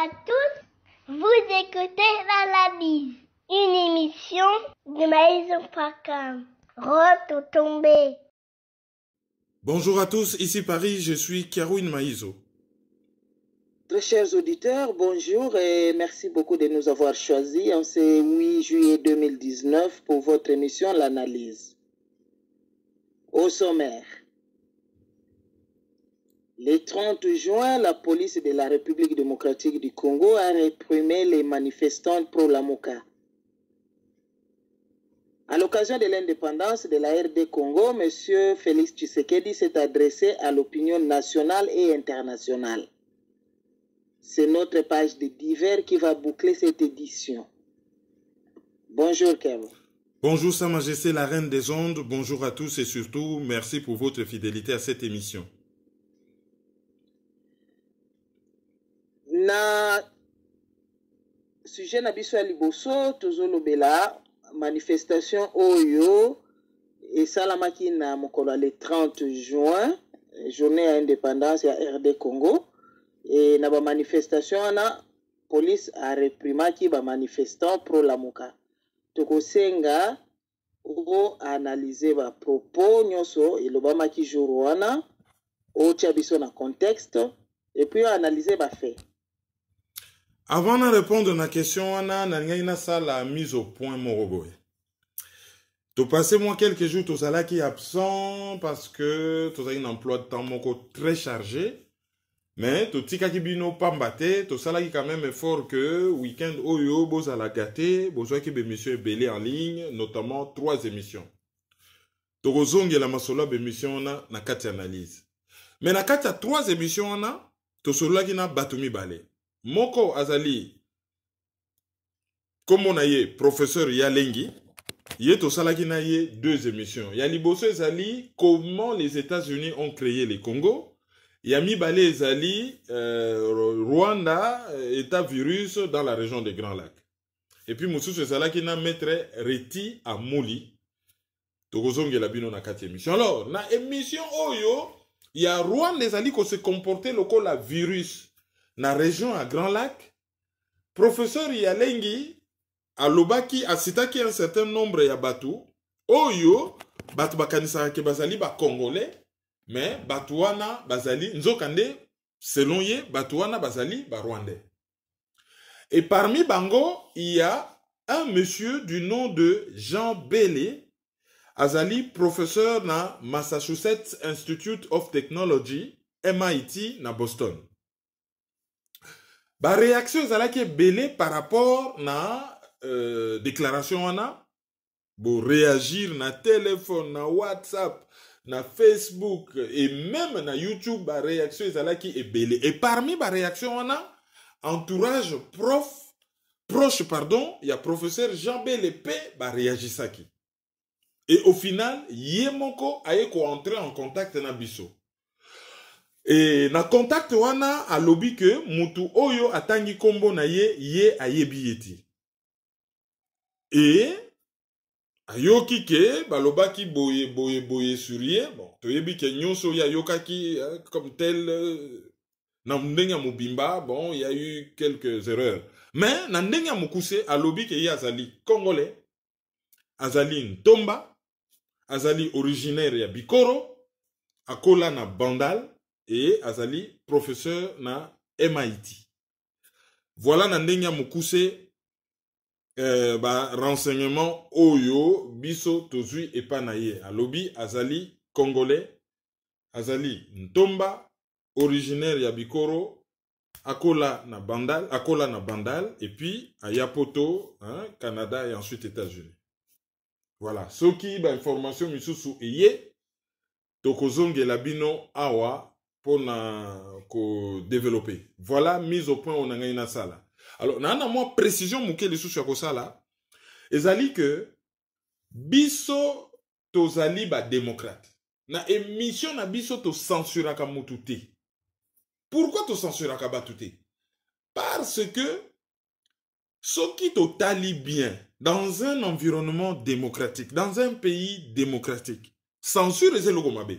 à tous, vous écoutez l'analyse, une émission de Maïso.com. Retombé. Bonjour à tous, ici Paris, je suis Karouine Maïso. Très chers auditeurs, bonjour et merci beaucoup de nous avoir choisis en ce 8 juillet 2019 pour votre émission L'Analyse. Au sommaire. Le 30 juin, la police de la République démocratique du Congo a réprimé les manifestants pro-Lamuka. À l'occasion de l'indépendance de la RD Congo, M. Félix Tshisekedi s'est adressé à l'opinion nationale et internationale. C'est notre page de divers qui va boucler cette édition. Bonjour Kev. Bonjour Sa Majesté la Reine des Ondes, bonjour à tous et surtout merci pour votre fidélité à cette émission. Na sujet na biso ya liboso tozolobela manifestation oyo esalamaki na mokolo le 30 juin, journée ya indépendance ya RD Congo. Et na ba manifestation wana police a reprimaki ba manifestants pro Lamuka. Tokosenga o analyser ba propos nyonso elobamaki jour wana o tia biso na contexte et puis analyser ba fait. Avant de répondre à la question, on a la mise au point Moroboy. Tu passé moi quelques jours, tu là qui est absent parce que tu as un emploi de temps très chargé. Mais tu tika ki bino pambate, tu là qui quand même effort que week-end oyo boz à la gâté, besoin que émissions belé en ligne, notamment 3 émissions. Tu rozonge la masola émission na kati analyse. Mais na kati 3 émissions na, tu là qui na batumi balé. Moko azali, comme on a eu professeur Yalengi, yé to salaki na yé 2 émissions. Yaliboso ezali, comment les États-Unis ont créé le Congo. Yami balé ezali, Rwanda, état virus dans la région des Grands Lacs. Et puis Moussous ezalaki na maître Reti Amouli. Tokozonge la bino na 4 émissions. Alors, na émission oyo, y a Rwanda ezali ko se comporter loko la virus. Na région à Grand Lac, professeur Yalengi alobaki asitaki un certain nombre ya batu oyo batu bakanisa ke bazali ba congolais mais batu wana bazali nzokande selon ye batu wana bazali ba rwandais. Et parmi bango il y a un monsieur du nom de Jean Bélé azali professeur na Massachusetts Institute of Technology MIT na Boston. Ba réaction ezalaki belé par rapport na déclaration wana bo réagir na téléphone na WhatsApp na Facebook et même na YouTube ba réaction ezalaki belé et parmi ba réaction wana entourage proche il y a professeur Jean Belépé ba réagisaki et au final yemoko aye ko entrer en contact na biso. Et na contact wana a lobby que mutu oyo atangi kombo na ye ayebi yeti. Et ayoki ke balobaki boye sur ye, bon toyebi ke nyonso ya yokaki comme tel na ndenga mobimba, bon il y a eu quelques erreurs. Mais na ndenga mukuse a lobby ke ye azali congolais, azali ntomba, azali originaire ya Bikoro, akola na Bandal. Et azali professeur na MIT. Voilà na ndenge mukuse renseignement oyo biso tozui epa na ye. Alobi azali congolais, azali ntomba, originaire ya Bikoro, akola na Bandal et puis à Yapoto, Canada et ensuite États-Unis. Voilà, soki ba information misusu eye tokozonge la bino awa pour ko développer. Voilà mise au point on a une sala. Alors na moi précision muke les sous ko sala ezali que biso tozali ba démocrate. Na émission na biso to censuraka mututé. Pourquoi to censuraka batuté? Parce que ce qui totali bien dans un environnement démocratique, dans un pays démocratique, censure ezelo gomabe.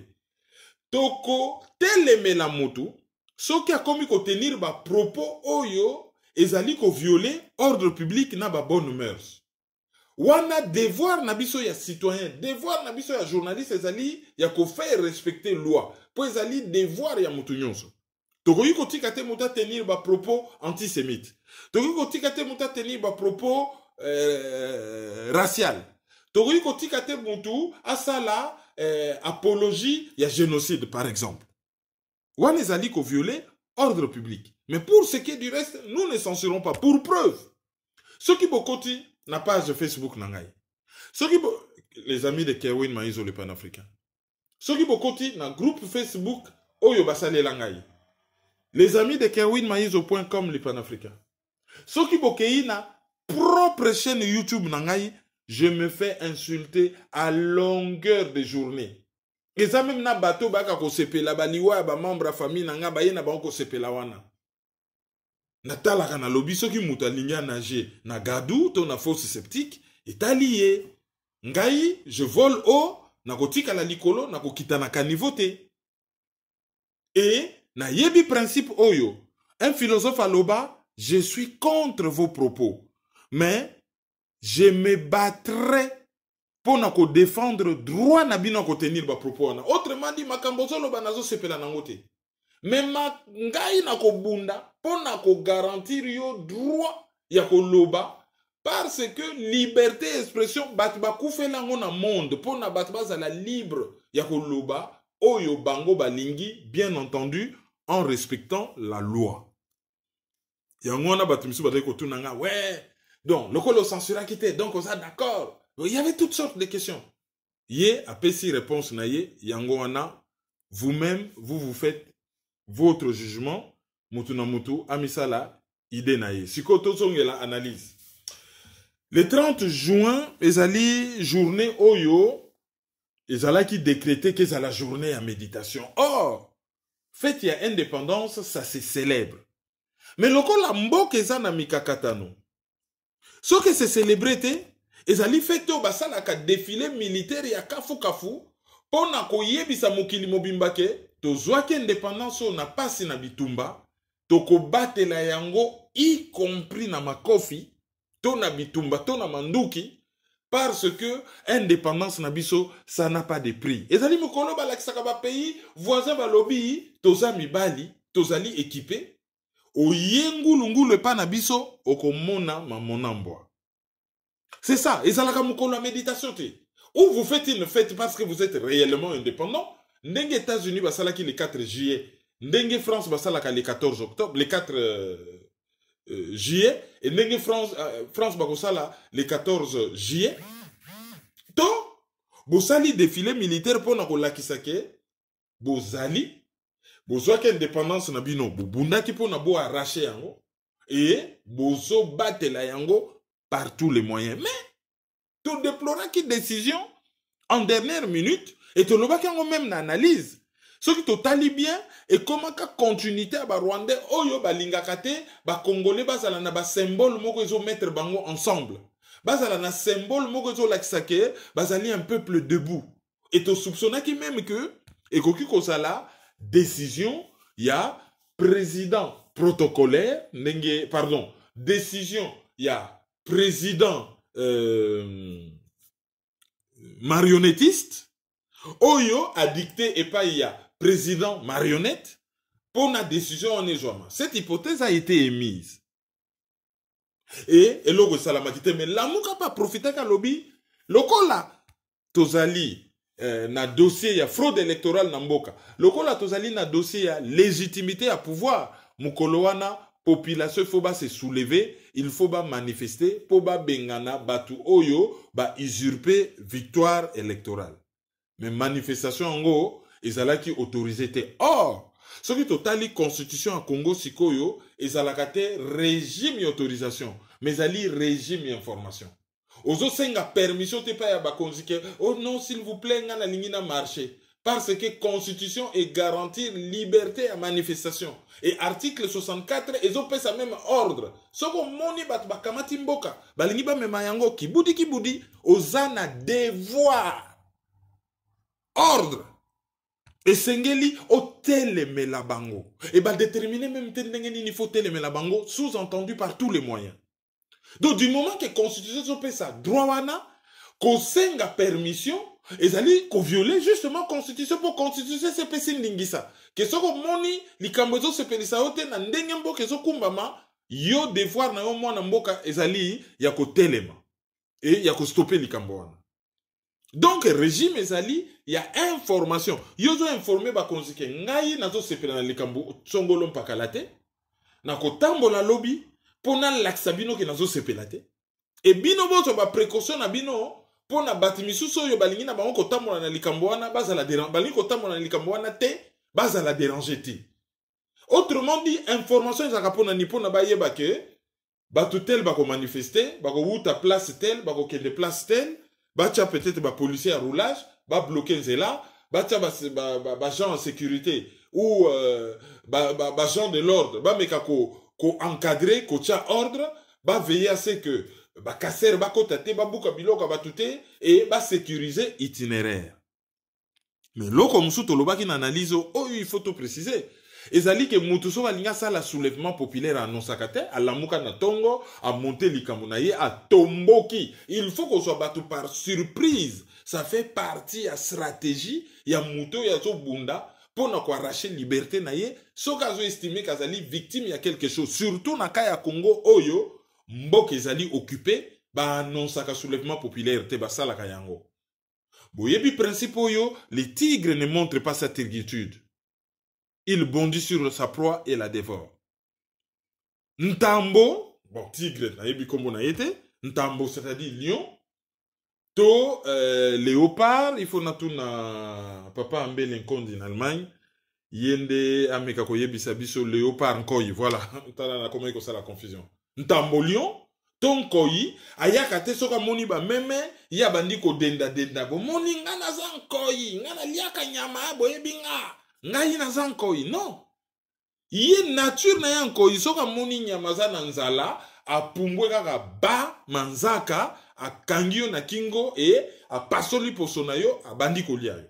Toko telemela mutu, ce qui a commis ko tenir ba propos oyo ezali ko violer ordre public na ba bonne mœurs. Wana devoir na biso ya citoyen, devoir na biso ya journaliste ezali ya ko faire respecter loi. Po ezali devoir ya mutu nyonso. Tokoki kotika te muta tenir ba propos antisémites. Tokoki kotika te muta tenir ba propos racial. Tokoki kotika te mutu asala apologie ya génocide par exemple. Wana ezali ko violer ordre public. Mais pour ce qui est du reste, nous ne censurons pas. Pour preuve, ceux qui bokoti na page Facebook nangai. Ceux qui les amis de Kerwin Maïzo le panafricain. Ceux qui bokoti na groupe Facebook Oyo Basale Langai. Les amis de kerwinmaizo.com le panafricain. Ceux qui bokei na propre chaîne YouTube nangai, je me fais insulter à longueur de journée. Et ça même na bateau baka ko sepela baliwa ba membre famille nanga ba yena ba ko sepela wana. Natala kana lobi soki muta linya nager na gadou to na fosse septique est allié. Ngai je vole haut na kotika la likolo na kokita na kanivote. Et na yebi principe oyo. Un philosophe à loba, je suis contre vos propos. Mais je me battrai pour na ko défendre droit na bino ko tenir ba propos na. Autrement dit makambo zolo ba nazo sepela nangote. Mais ngai na ko bunda pour na ko garantir yo droit ya ko loba parce que liberté d'expression bat ba koufela ngona monde pour na bat bazala libre ya ko loba oyo bango balingi bien entendu en respectant la loi. Yango na batumisu ba ko tunanga ouais donc le colo censura quitté donc on ça d'accord. Il y avait toutes sortes de questions. Yé a pesi réponse na yé yango wana vous-même vous faites votre jugement mutu na mutu amisala ide na yé. Siko tozongela analyse. Le 30 juin ezali journée oyo ezala qui décrété que c'est la journée à méditation. Or fête ya indépendance ça se célèbre. Mais loko la mboka ezana mikakatano. Ce que c'est célébrité ezali fête au basala ka défilé militaire ya kafu kafu pona koyebisa mokili mobimba ke tozwaki indépendance na pasi na bitumba toko batela yango y compris na makofi to na bitumba to na manduki parce que indépendance na biso ça n'a pas de prix. Ezali mokolo balakisaka ba pays voisin balobi toza mibali tozali équipé o yengulungulu pa na biso okomona mamonamboa. C'est ça, ezalaka mokolo la méditation te. Ou vous faites une fête parce que vous êtes réellement indépendant. Ndenge États-Unis basalaki le 4 juillet, ndenge France basalaka le 14 octobre, le 4 juillet et ndenge France bakosala le 14 juillet. To bosali défilé militaire pour na kolakisa ke bozali bozwaki indépendance na bino bobundaki pour na bo arracher yango et bozo batela yango par tous les moyens. Mais tu déplorais qui décision en dernière minute et tu l'as même analyse. Ce qui totali bien et comment ka continuité à ba Rwandais oyo ba lingakate ba Congolais bazala na ba symbole moko ezo mettre bango ensemble. Bazala na symbole moko ezo lakisake bazali un peuple debout. Et tu soupçonnais qui même que et koki kosala décision ya président protocolaire ndenge pardon décision ya président marionnettiste oyo a dicté et pas il y a président marionnette pour la décision en Éjouama. Cette hypothèse a été émise et l'ogo salamakite mais l'amour n'a pas profité qu'à lobby lokola tozali na dossier ya fraude électorale na mboka lokola tozali na dossier ya légitimité à pouvoir mukolo wana population faut ba se soulever, il faut ba manifester pour ba bengana batu oyo ba usurper victoire électorale. Mais manifestation en gros, ezalaki autorisé te. Or, ce qui totali constitution en Congo sikoyo, ezalakate régime autorisation, mais ali régime information. Ozo senga permission te pa ya ba konzike, oh non s'il vous plaît ngana lingina marché. Parce que la Constitution est garantie liberté à manifestation. Et article 64, ils ont fait ça même ordre. Ce qu'on moni bat bakamati mboka, balingi ba memayango kibudi, ozana devoir. Ordre. esengeli otelemela bango. Et bah déterminer même il faut telemela bango, sous-entendu par tous les moyens. Donc du moment que la constitution fait ça, droit wana, qu'on senga permission, et zali qu'on viole justement constitution pour constitution c'est pesi ndingisa. Que ce qu'on moni likambozo se pelisa ote na ndengembo que so kumbama yo devoir na yo mwana mboka ezali ya ko telema et ya ko stopper likambo wana. Donc régime ezali ya information. Yo zo informer ba konzike ngai na zo sepela na likambo tsongolo mpakalate na ko tambola lobby pona laksabino ke na zo sepela te. Et bino boto ba précaution na bino pona batimisuso yo balingi na bango ko tambola na likambo wana bazala déranger balingi ko tambola na likambo wana te bazala déranger te. Autrement dit, information ezaka pona ni pona ba yeba ke batu tel bako manifester, bako wuta place tel, bako kende place tel, batia peut-être ba policier à roulage, ba bloquer nzela, batia ba gens en sécurité ou ba gens de l'ordre, ba meka ko encadrer, ko tia ordre, ba veiller à ce que ba kasser ba kotate, ba buka biloko ba tuté et ba sécuriser itinéraire. Mais loko musuto lobaki na analyse oh il faut tout préciser. Ezali ke mutuso balinga sala soulèvement populaire à Nosakate, à Lamuka na Tongo, à monter likamunaye, à Tomboki. Il faut qu'on soit battu par surprise. Ça fait partie de la stratégie. Il y a muto, il y a so bunda, pour nous arracher liberté naye. So kazo estimé kazali victime, il y a quelque chose. Surtout na kaya Congo, oyo, mbok ezali occupé, ba Nosaka soulèvement populaire, te basala kayango. Boyebi principe oyo, les tigres ne montrent pas sa turgitude. Il bondit sur sa proie et la dévore. Ntambo, bon, tigre, naïbi comme on a été, Ntambo, c'est-à-dire lion, to léopard, il faut na papa ambe l'enconde en Allemagne, yende ameka koyebi sabiso léopard nkoi, voilà, tala na comment ça la confusion. Ntambo lion, ton koi, ayaka te soka moni ba meme, ya bandi ko denda, bo moni ngana zan koi, ngana liaka nyama, boyebi nga. Ngai na zankoi, non. Ye nature na yankoi, soka moni nyamaza na nzala, a pumbwe kaka ba, manzaka, a kangio na kingo, e a pasoli posonayo, a bandi koliayo.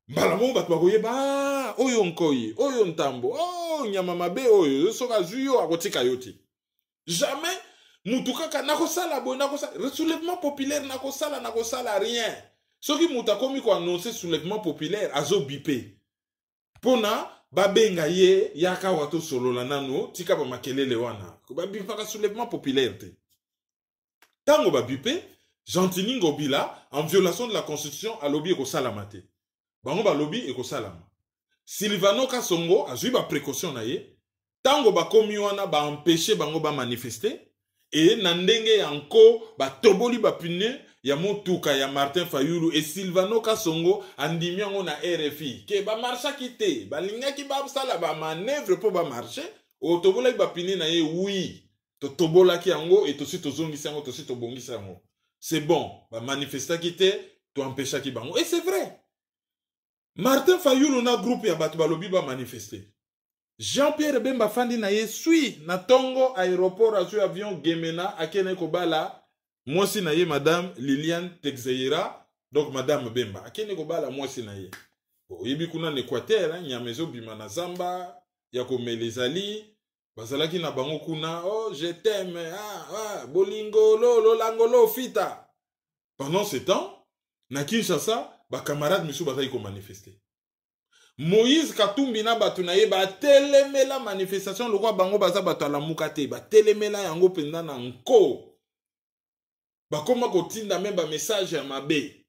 Mbalamongo batu bakoye ba, oyo nkoi, oyo ntambo, oh nyamamabe oyo, soka zuyo akotika yoti. Jamais, mutukaka, nakosala boy, nakosala, soulèvement populaire, nakosala rien. Soki mutakomi ko annoncer soulèvement populaire, azo bipé. Pona babenga ye yaka wato solo la nano tika ba makelele wana ba bipaka soulèvement populaire te tango ba bipé Gentini Ngobila en violation de la constitution a lobby ko salamate bango ba lobby e ko salama Silvano Kasongo a eu ba précaution na ye tango ba komi wana ba empêcher bango ba manifester et na ndenge yanko ba toboli ba pune ya motuka ya Martin Fayulu et Silvano Kasongo andimi yango na RFI ke ba marcha kite ba lingaki ba sala ba manœuvre pour ba marcher o tobola ba pine na ye oui to tobola ki yango et to si to zongisa yango to si to bongisa yango c'est bon ba manifesta kite to empêcha ki bango et c'est vrai Martin Fayulu na groupe ya batu ba lobi ba manifester Jean-Pierre Bemba Fandi na ye sui na Tongo aéroport azu avion Gemena akene kobala moi si na ye madame Liliane Texeira donc madame Bemba akene kobala moi si na ye oyebi kuna na Équateur nyamezo bima na Zamba ya komelezali bazalaki na bango kuna oh je t'aime bolingo lo langolo fita pendant ce temps na Kinshasa ba camarade misu bazali ko manifester Moïse Katumbi na batu na ye ba telemela manifestation lokwa bango baza batu ala mukate ba telemela yango penda na nko bakoma kotinda même ba message ya mabe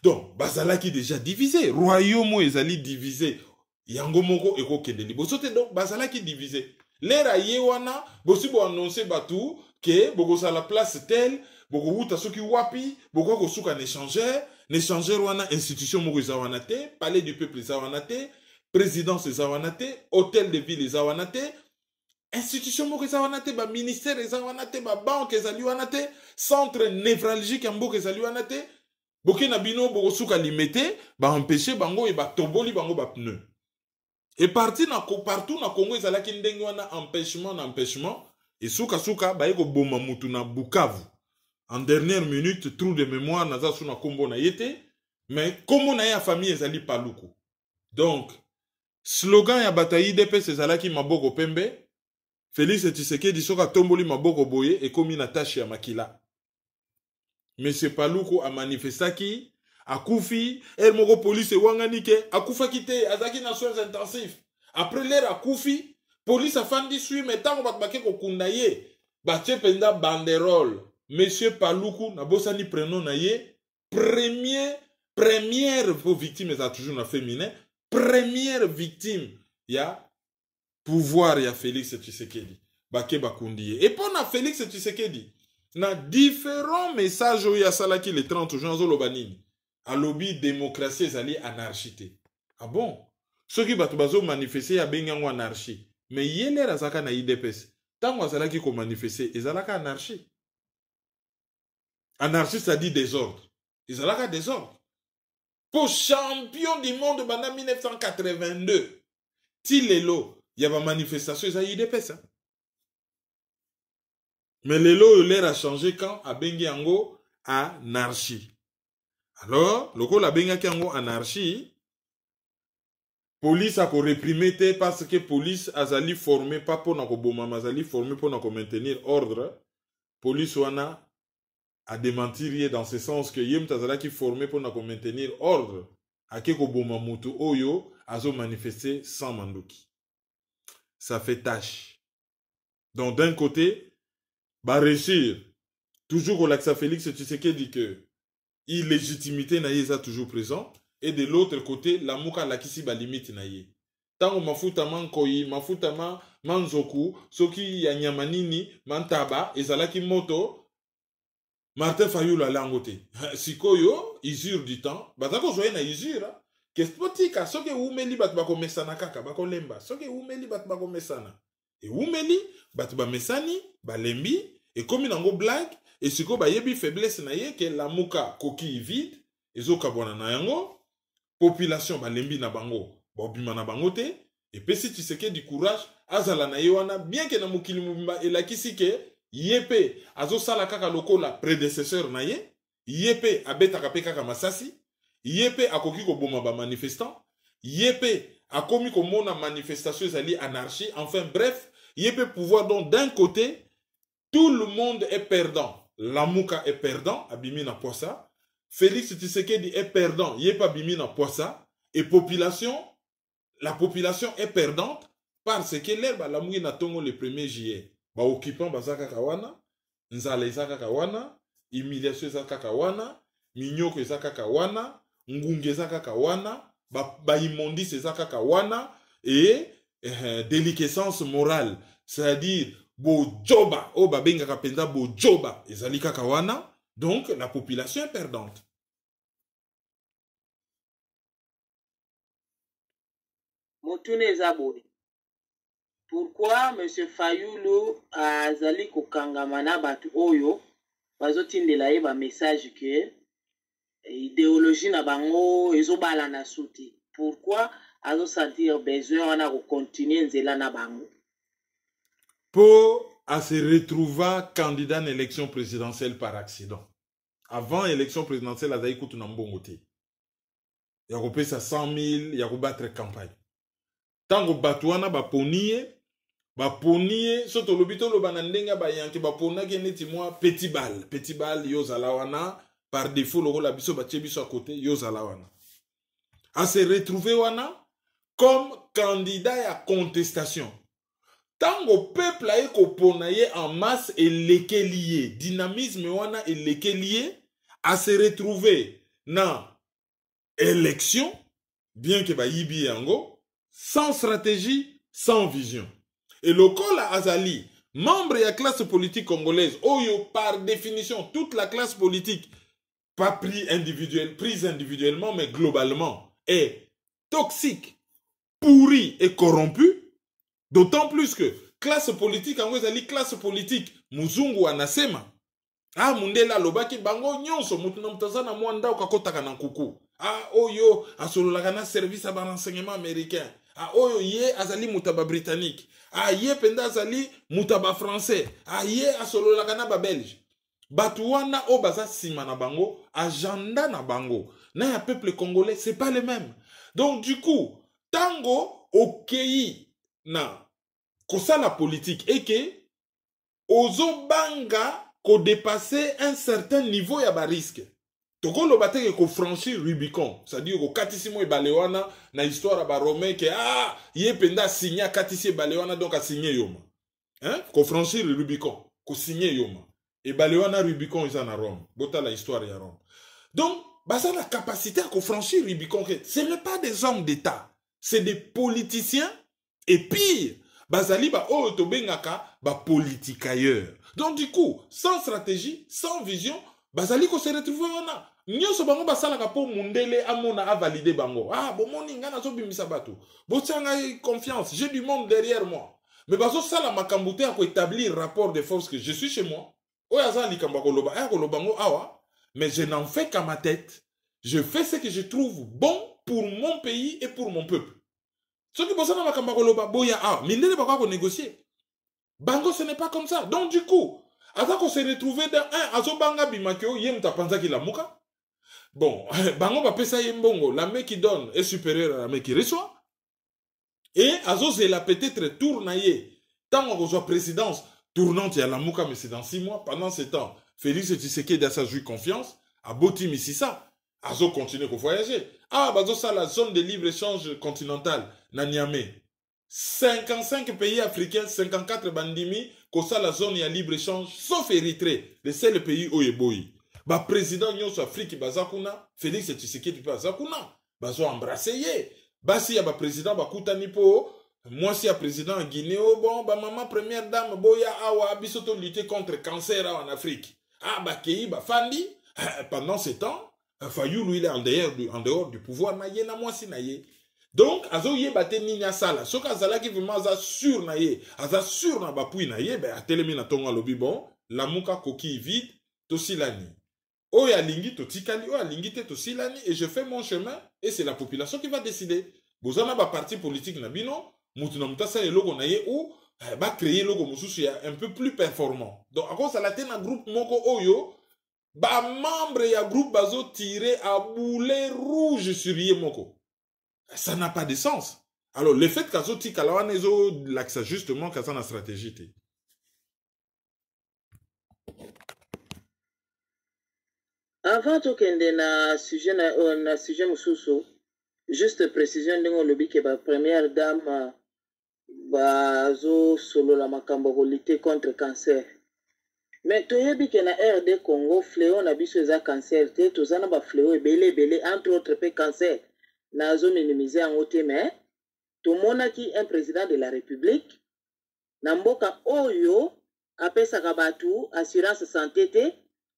donc bazalaki déjà divisé royaume ezali divisé yango moko ekokende liboso te donc bazalaki divisé lera ye wana bosi bo annoncer batu ke boko sa la place telle boko wuta soki wapi boko ko suka n'échangeur wana institution moko zawana te palais du peuple zawana te présidence zawana te hôtel de ville zawana te institution moko zawana te ba ministère zawana te ba banque ezali wana te centre névralgique ya mboka ezali wana te boke na bino boko suka limité ba empêcher bango e ba toboli bango ba pneu et partout na Congo ezalaki ndenge wana empêchement et suka ba eko boma mutu na Bukavu en dernière minute trou de mémoire naza suna kombo na yete mais comme na ya famille ezali paluku Donc, slogan ya bataille IDPS ezalaki maboko pembe, Félix Tshisekedi soka tomboli maboko boye et komi na tâche ya makila. Monsieur Paluku a manifestaki, akufi, el moko police wanganike, akufa kite, azaki na soins intensifs. Après l'air akufi, police a fandi sui, mais tant qu'on va ko kundaye, bache penda banderole. Monsieur Paluku, na bosani prénom na ye, première victime, ça toujours na féminin, première victime, ya pouvoir ya Félix Tshisekedi. Bake bakundiye. Et pour na Félix Tshisekedi, na différents messages où ya salaki le 30 juin zo lobanini. A lobby démocratie ezali anarchité. Ah bon? Ceux qui bato bazo manifester ya bengango anarchie. Mais yele razaka na IDPS. Tango azalaki ko manifester, ezalaka anarchie. Anarchie ça dit désordre. Ezalaka désordre. Pour champion du monde banda 1982. Ti lelo, y a manifestation ezali IDPS. Hein? Mais lelo l'air a changé quand a bengi yango anarchie. Alors, loko la benga ki yango anarchie, police a ko réprimer te parce que police azali formé pas pour na ko boma, azali formé pour na ko maintenir ordre. Police wana a démentir dans ce sens que yem tazala ki formé pour na ko maintenir ordre. Ake ko boma mutu oyo azo manifester sans manduki. Ça fait tâche. Donc d'un côté, bah réussir. Toujours au Laxa Félix Tshisekedi dit que illégitimité naïe toujours présent. Et de l'autre côté, la mouka la kisi ba limite naïe. Tango mafuta man koyi, mafuta man manzoku, soki ya nyamanini, mantaba, ezalaki moto, Martin Fayulu a langote. Sikoyo, usure du temps, batako zoye na usure. Qu'est-ce que soki umeli bat bako mesana kaka, bako lemba. Soki umeli bat bako mesana. Et umeli, bat ba mesani, ba lembi, et comme il en blague, et si ko ba yebi faiblesse na ye que la muka coquille vide, ezo kabwana na yango, population ba lembi na bango, ba obima na bango te, et pe si tu sais que du courage, azala na yewana, bien que na mukili mubimba elakisi ke yepe azo sala kaka lokola prédécesseur na ye, yepe abeta kape kaka masasi, yepe akoki ko boma ba manifestant, yepe akomi ko mona manifestation ezali anarchie, enfin bref, yepe pouvoir donc d'un côté tout le monde est perdant. Lamouka est perdant, abimi na poissa. Félix Tshisekedi est perdant, yepa abimi na poissa. Et la population est perdante parce que l'herbe la mouille na tongo le 1er juillet. Ba occupant bazaka kawana, nzala ezaka kawana, humiliation ezaka kawana, minyoko ezaka kawana, ngunge ezaka kawana, ba immondis ezaka kawana et déliquescence morale, c'est-à-dire bo joba, o babenga kapenda bo joba, ezalika kawana, donc la population est perdante. Motune Zaboui. Pourquoi M. Fayulu azali kokangamana batu oyo bazotindela ye ba message que idéologie na bango ezobala na suti? Pourquoi azo sentir besoin wana ko continuer nzela na bango? Pour se retrouver candidat à l'élection présidentielle par accident. Avant l'élection présidentielle, il y a eu un bon il y a eu 100 000, il y a eu battre campagne. Tant que Batouana va ponir, surtout le bito le banandenga ba yanki ba pona geneti moi petit bal yo zalawana par défaut le rôle abiso ba tchebiso à côté yo zalawana. À se retrouver wana comme candidat à contestation. Tant que le peuple a été en masse et lesquels lié, dynamisme wana et lesquels lié, à se retrouver dans l'élection, bien que ba yibi yango, sans stratégie, sans vision. Et le col à Azali, membre de la classe politique congolaise, oyo par définition, toute la classe politique, pas prise individuellement, mais globalement, est toxique, pourrie et corrompue. D'autant plus que classe politique, en Azali, classe politique, muzungu anasema. Ah, mundela lobaki bango nyonso, mutuna mutazana mwanda ukakotaka na kuku. Ah, oyo, asololaka na service à renseignement américain. Ah, oyo, ye azali mutaba britannique. Ah, ye penda azali mutaba français. Ah, ye asololaka na ba belge. Batuwana o baza sima na bango, agenda na bango. Na ya peuple congolais, c'est pas le même. Donc, du coup, tango okei na kosala politique et que ozobanga ko dépasser un certain niveau ya ba risque. Toko lo bateke ko franchir Rubicon, c'est-à-dire ko katissimo e balewana na histoire ba romain que ye penda signer katissé balewana donc a signer yoma. Hein? Ko franchir Rubicon, ko signer yoma. Et balewana Rubicon ils en a Rome. Bota la histoire ya Rome. Donc, ça la capacité à ko franchir Rubicon, ce n'est pas des hommes d'État, c'est des politiciens et pire, bazali ba otobengaka ba politicailleurs. Donc du coup, sans stratégie, sans vision, bazali ko se retrouver wana. Nyoso bango basalaka po mundele amona a valider bango. Ah, bon moni ngana zo bimisa bato. Botsanga confiance, j'ai du monde derrière moi. Mais bazo sala makambute à ko établir rapport de force que je suis chez moi. Oyaza likamba ko loba, ko lobango awa, mais je n'en fais qu'à ma tête. Je fais ce que je trouve bon pour mon pays et pour mon peuple. Ce qui bossana makamba ko loba boya mindele ba ko négocier. Bango ce n'est pas comme ça. Donc du coup, avant qu'on se retrouve dans un azobanga bimakyo yem tapanza ki la muka. Bon, bango ba pesa yembongo, la main qui donne est supérieure à la main qui reçoit. Et azo c'est la peut-être tournaye. Tant qu'on reçoit présidence tournante à la muka mais c'est dans 6 mois. Pendant ce temps, Félix Tshisekedi a sa joué confiance, a boti misisa. Azo continue à voyager. Bazo ça la zone de libre-échange continentale na Niamey. 55 pays africains, 54 bandimi, que ça la zone ya libre-échange, sauf Érythrée, le seul pays où est boy. Ba président nyoso Afrique bazakuna, Félix Tshisekedi bazakuna, bazo embrasser ye. Basi ya ba président bakutani po, moi si ya président en Guinée, bon, ba maman première dame boya awa bisoto lutter contre cancer en Afrique. Kei ba fandi, pendant ce temps, Fayou lui il est en dehors du pouvoir naye na moi si naye. Donc, azo ye bate ninya sala. Soka azala ki vraiment aza sur na ye, aza sur na bapui na ye, ben atelemi na tonga lobi bon, la muka koki vide, to silani. Oya lingi to tikali, oya lingi te to silani, et je fais mon chemin, et c'est la population qui va décider. Bozana ba parti politique na bino, mutu na mutasa ye logo na ye ou, ba créer logo mususu ya un peu plus performant. Donc, à cause de la tena groupe moko oyo, ba membre ya groupe bazo tiré à boulet rouge sur ye moko. Ça n'a pas de sens. Alors, le fait qu'azo ti kalawanezo l'axe justement qu'azo na stratégie te. Avant to kende na sujet mususu, juste précision ndenge lobi ke ba première dame bazo solo la makambo ko lutter contre cancer. Mais toyebi ke na RD Congo fléau na biso eza cancer te, tozana ba fléau ebele entre autres pe cancer. Nazo minimiser en ote mais tout monaki un président de la République namboka oyo apesa kabatu assurance santé te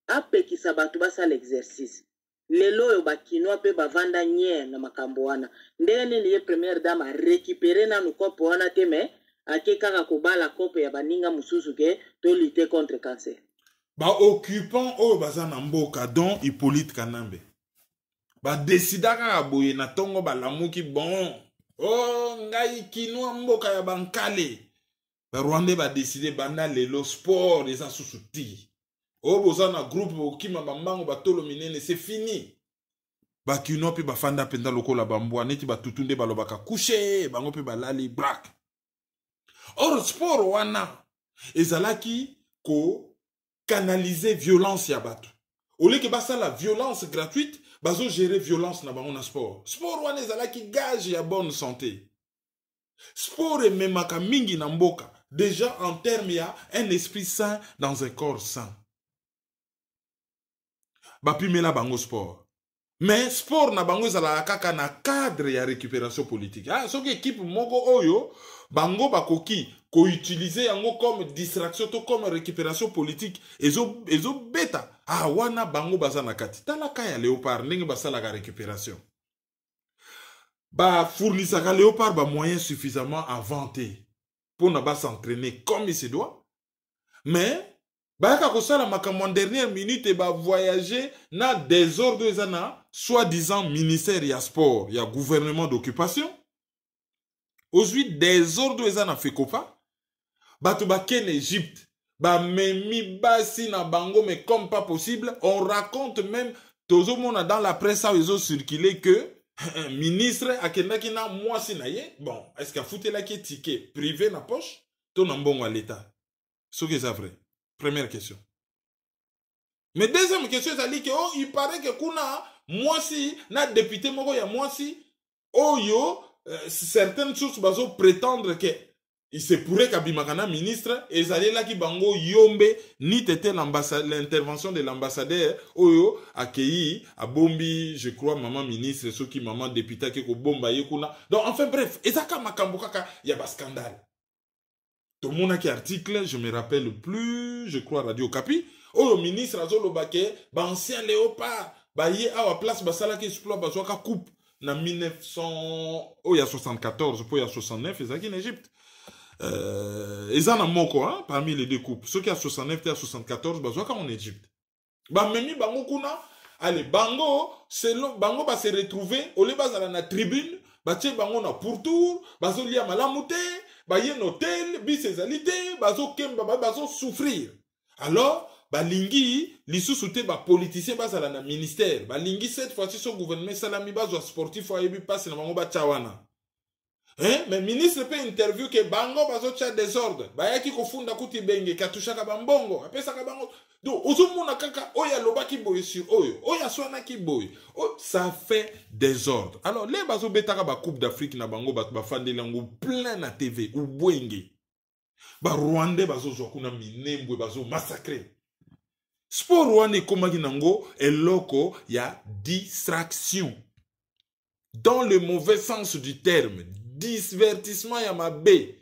apekisa batu basa l'exercice lelo oyo bakinoa pe bavanda nye na makambo wana ndenge liye première dame a récupérer na nukopo wana te mais akekaka kobala kopo ya baninga mususu ke to lutter contre cancer ba occupant oyo baza na mboka don Hippolyte Kanambe ba desidaka boye na tongo balamuki bon ngai kinwa mboka ya bankale ba Rwanda ba décider banda lelo sport eza susuti boza na groupe okima bambango batolo minene c'est fini ba kinwa pe bafanda penda lokola bambwa neti batutunde balobaka coucher bango pe balali brak or sport wana ezalaki ko canaliser violence ya batu au lieu que basa la violence gratuite bazo gérer violence na bango na sport. Sport wane ezalaki gage ya bonne santé. Sport ememaka mingi na mboka. Déjà en termes ya un esprit sain dans un corps sain. Bapimela bango sport. Mais sport na bango ezalaka kaka na cadre ya récupération politique. Soki équipe moko oyo bango bakoki ko utiliser yango comme distraction to comme récupération politique ezo beta wana bango baza na kati talaka ya Léopard ndenge basala la récupération ba fournissaka Léopard ba moyens suffisamment à vanter pour na ba s'entraîner comme il se doit mais ba ka ko sala makambo en dernière minute ba voyager na désordre ezana soi-disant ministère ya sport ya gouvernement d'occupation aujourd'hui désordre ezana fekopa Bato baken Égypte, ba memi basi na bango, mais comme pas possible, on raconte même, tout le monde dans la presse, ils ont circulé que ministre akendaki na mwasi na ye, bon, est-ce qu'a fouté la qui ticket privé na poche, ton ambongo à l'état. Ce que c'est vrai. Première question. Mais deuxième question, c'est que oh, il paraît que kuna mwasi na député moko ya mwasi, oh yo, certaines sources bazo prétendre que il se pourrait qu'Abimakana ministre et ça là qui bango yombe ni tete l'intervention de l'ambassadeur oyo accueilli à Bombi, je crois maman ministre ceux qui maman député qui ko bomba yekuna. Donc enfin bref, ezaka makambo kaka ya ba scandale. Tout le monde qui article, je me rappelle plus, je crois Radio Kapi, oyo ministre azolo bake ba ancien léopard ba ye awa place basala ki exploit bazwaka coupe na 1900 oya 74 pour ya 69 ezaki en Égypte. Ils en ont moko, hein, parmi les deux coupes. Ceux qui a 69 et à 74, bah, en Égypte. Bah, même bango kuna, allez, bango, c'est le bango va se retrouver, au lieu de la tribune, bah, tché bango na pourtour, bah, zo liya malamute, bah, yé hôtel, bisezalité, bah, zo kemba, bah, zo souffrir. Alors, bah, lingi, l'issue bah, politicien, bah, la ministère, bah, lingi, cette fois-ci, son gouvernement, salami, bah, zo sportif, ou ayebi, passe, na bango, bah, chawana. Hein? Mais ministre peut interview que bango bazo tcha désordre ba yaki kofunda kuti benge katushaka bambongo apesa ka bango donc ozomona kaka oya loba ki boy sur oya swana ki boy ça fait désordre. Alors les bazo betaka ba coupe d'Afrique na bango ba fande lango plein na TV ou bwenge ba Rwandais bazo zokuna minembwe bazo massacrer sport Rwanda komaki nango eloko ya distraction dans le mauvais sens du terme. Divertissement ya mabe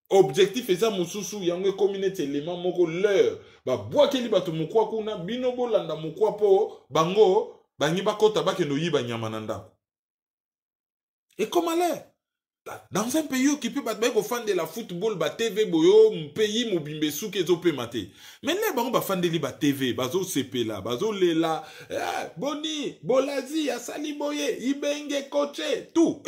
objectif eza mususu yango communauté élément moko leur ba bwakeli bato mukwa kuna bino bolanda mukwa po bango bangi bakota bakendo yiba nyama na ndako. Et comment aller dans un pays occupé bat ba ko fan de la football ba TV boyo pays mobimbe souke zo pe maté mais les bango ba fan de li ba TV bazo sepela bazo lela boni bolazi ya sali boye ibenge coaché tout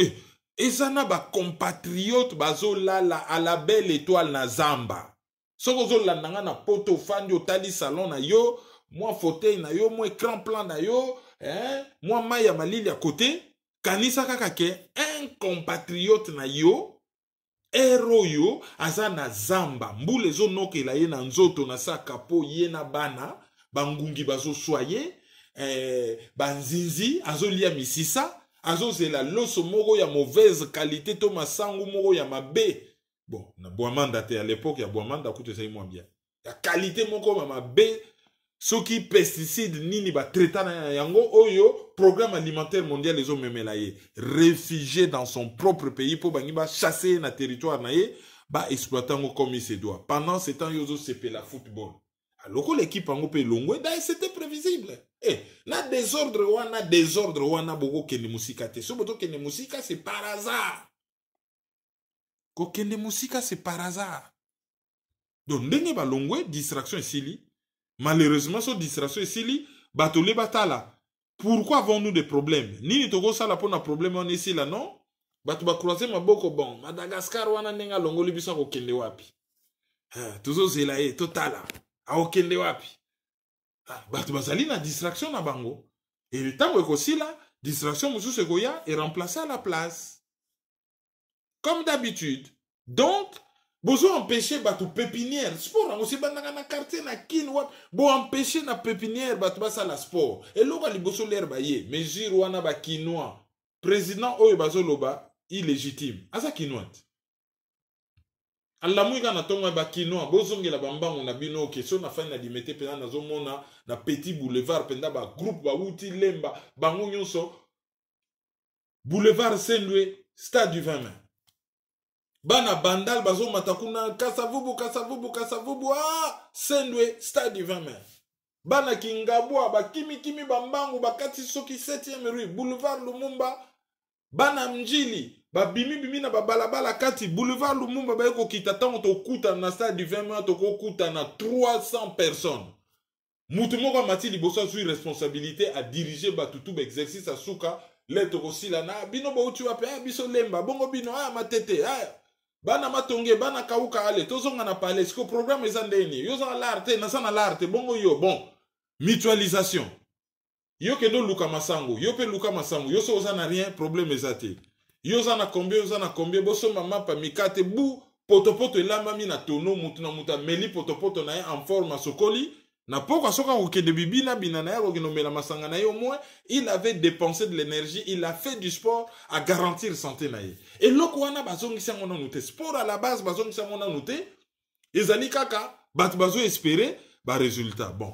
et ça n'a pas compatriote bazo la à la belle étoile na zamba. Soko la nanga na poto fan yo tali salon na yo, moi fauteuil na yo, moi écran plan na yo, hein, moi maya malili à côté, kanisa kaka ke un compatriote na yo, héros yo, aza na zamba, mbule zo noke la ye na nzoto na sa kapo ye na bana, bangungi bazo soye, banzinzi, azo lia misisa, azo zela loso moko ya mauvaise qualité to masangu moko ya mabe. Bon, na boamanda te à l'époque ya boamanda coûte ça moins bien. La qualité moko ma mabe soki pesticide nini ba traita na yango oyo programme alimentaire mondial les hommes memela ye réfugié dans son propre pays pour bangi ba chasser na territoire na ye ba exploitant comme il se doit. Pendant ce temps yozo sepe la football. Alors l'équipe en pe longwe c'était prévisible. Na désordre wana boko kende musika te. So boto kende musika c'est par hasard. Ko kende musika c'est par hasard. Donc ndenge ba longwe distraction esili. Malheureusement so distraction esili batole batala. Pourquoi avons-nous des problèmes? Nini toko sala pona problème on ici là non? Batu ba croiser maboko bon. Madagascar wana nenga longoli biso ko kende wapi? Tuzo zela totala. A okende wapi? Batu bazali na distraction na bango. Et le temps où aussi là, distraction mususu goya est remplacée à la place. Comme d'habitude. Donc, besoin empêcher batu pépinière. Sport, on aussi bandanga na quartier na kin wap. Bo empêcher na pépinière batu basa la sport. Et loba liboso l'herba ye. Mesure wana ba kinois. Président oyo bazo loba illégitime. Asa kinois. Allah mouika na tonga ba kinoa bozongi la bambango na bino question na fin na dimete pena na zomona na petit boulevard penda ba groupe ba wuti lemba bango nyonso boulevard Saint-Louis stade du 20 mai bana bandal bazo matakuna kasavubu Saint-Louis stade du 20 mai bana kingabwa ba kimi bambango bakati soki 7e rue boulevard Lumumba bana mjili bimi na balabala kati boulevard Lumumba ba ko kita tango to kuta na stade du 20 mai to ko kuta na 300 personnes. Mutu moko mati liboso sur responsabilité à diriger batutu ba exercice à suka leto ko sila na bino ba uti wape biso lemba bongo bino matete bana matonge bana kauka ale tozonga na palais ko programme ezandeni yo za l'arte na sana l'arte bongo yo bon mutualisation Yo kendo luka masango, yo pe luka masango, yo so ozana rien, problème ezate. Yo ozana combien, boso mama pa mikate bu, potopoto elamba mi na tono, mutu na muta meli potopoto na ye en forme à sokoli, na poko soka okende bibina bina na ye okinomela masanga na ye au moins, il avait dépensé de l'énergie, il a fait du sport à garantir santé na ye. Et loko wana bazongi sango na note, sport à la base bazongi sango na note, ezali kaka, bat bazo espérer, ba résultat, bon.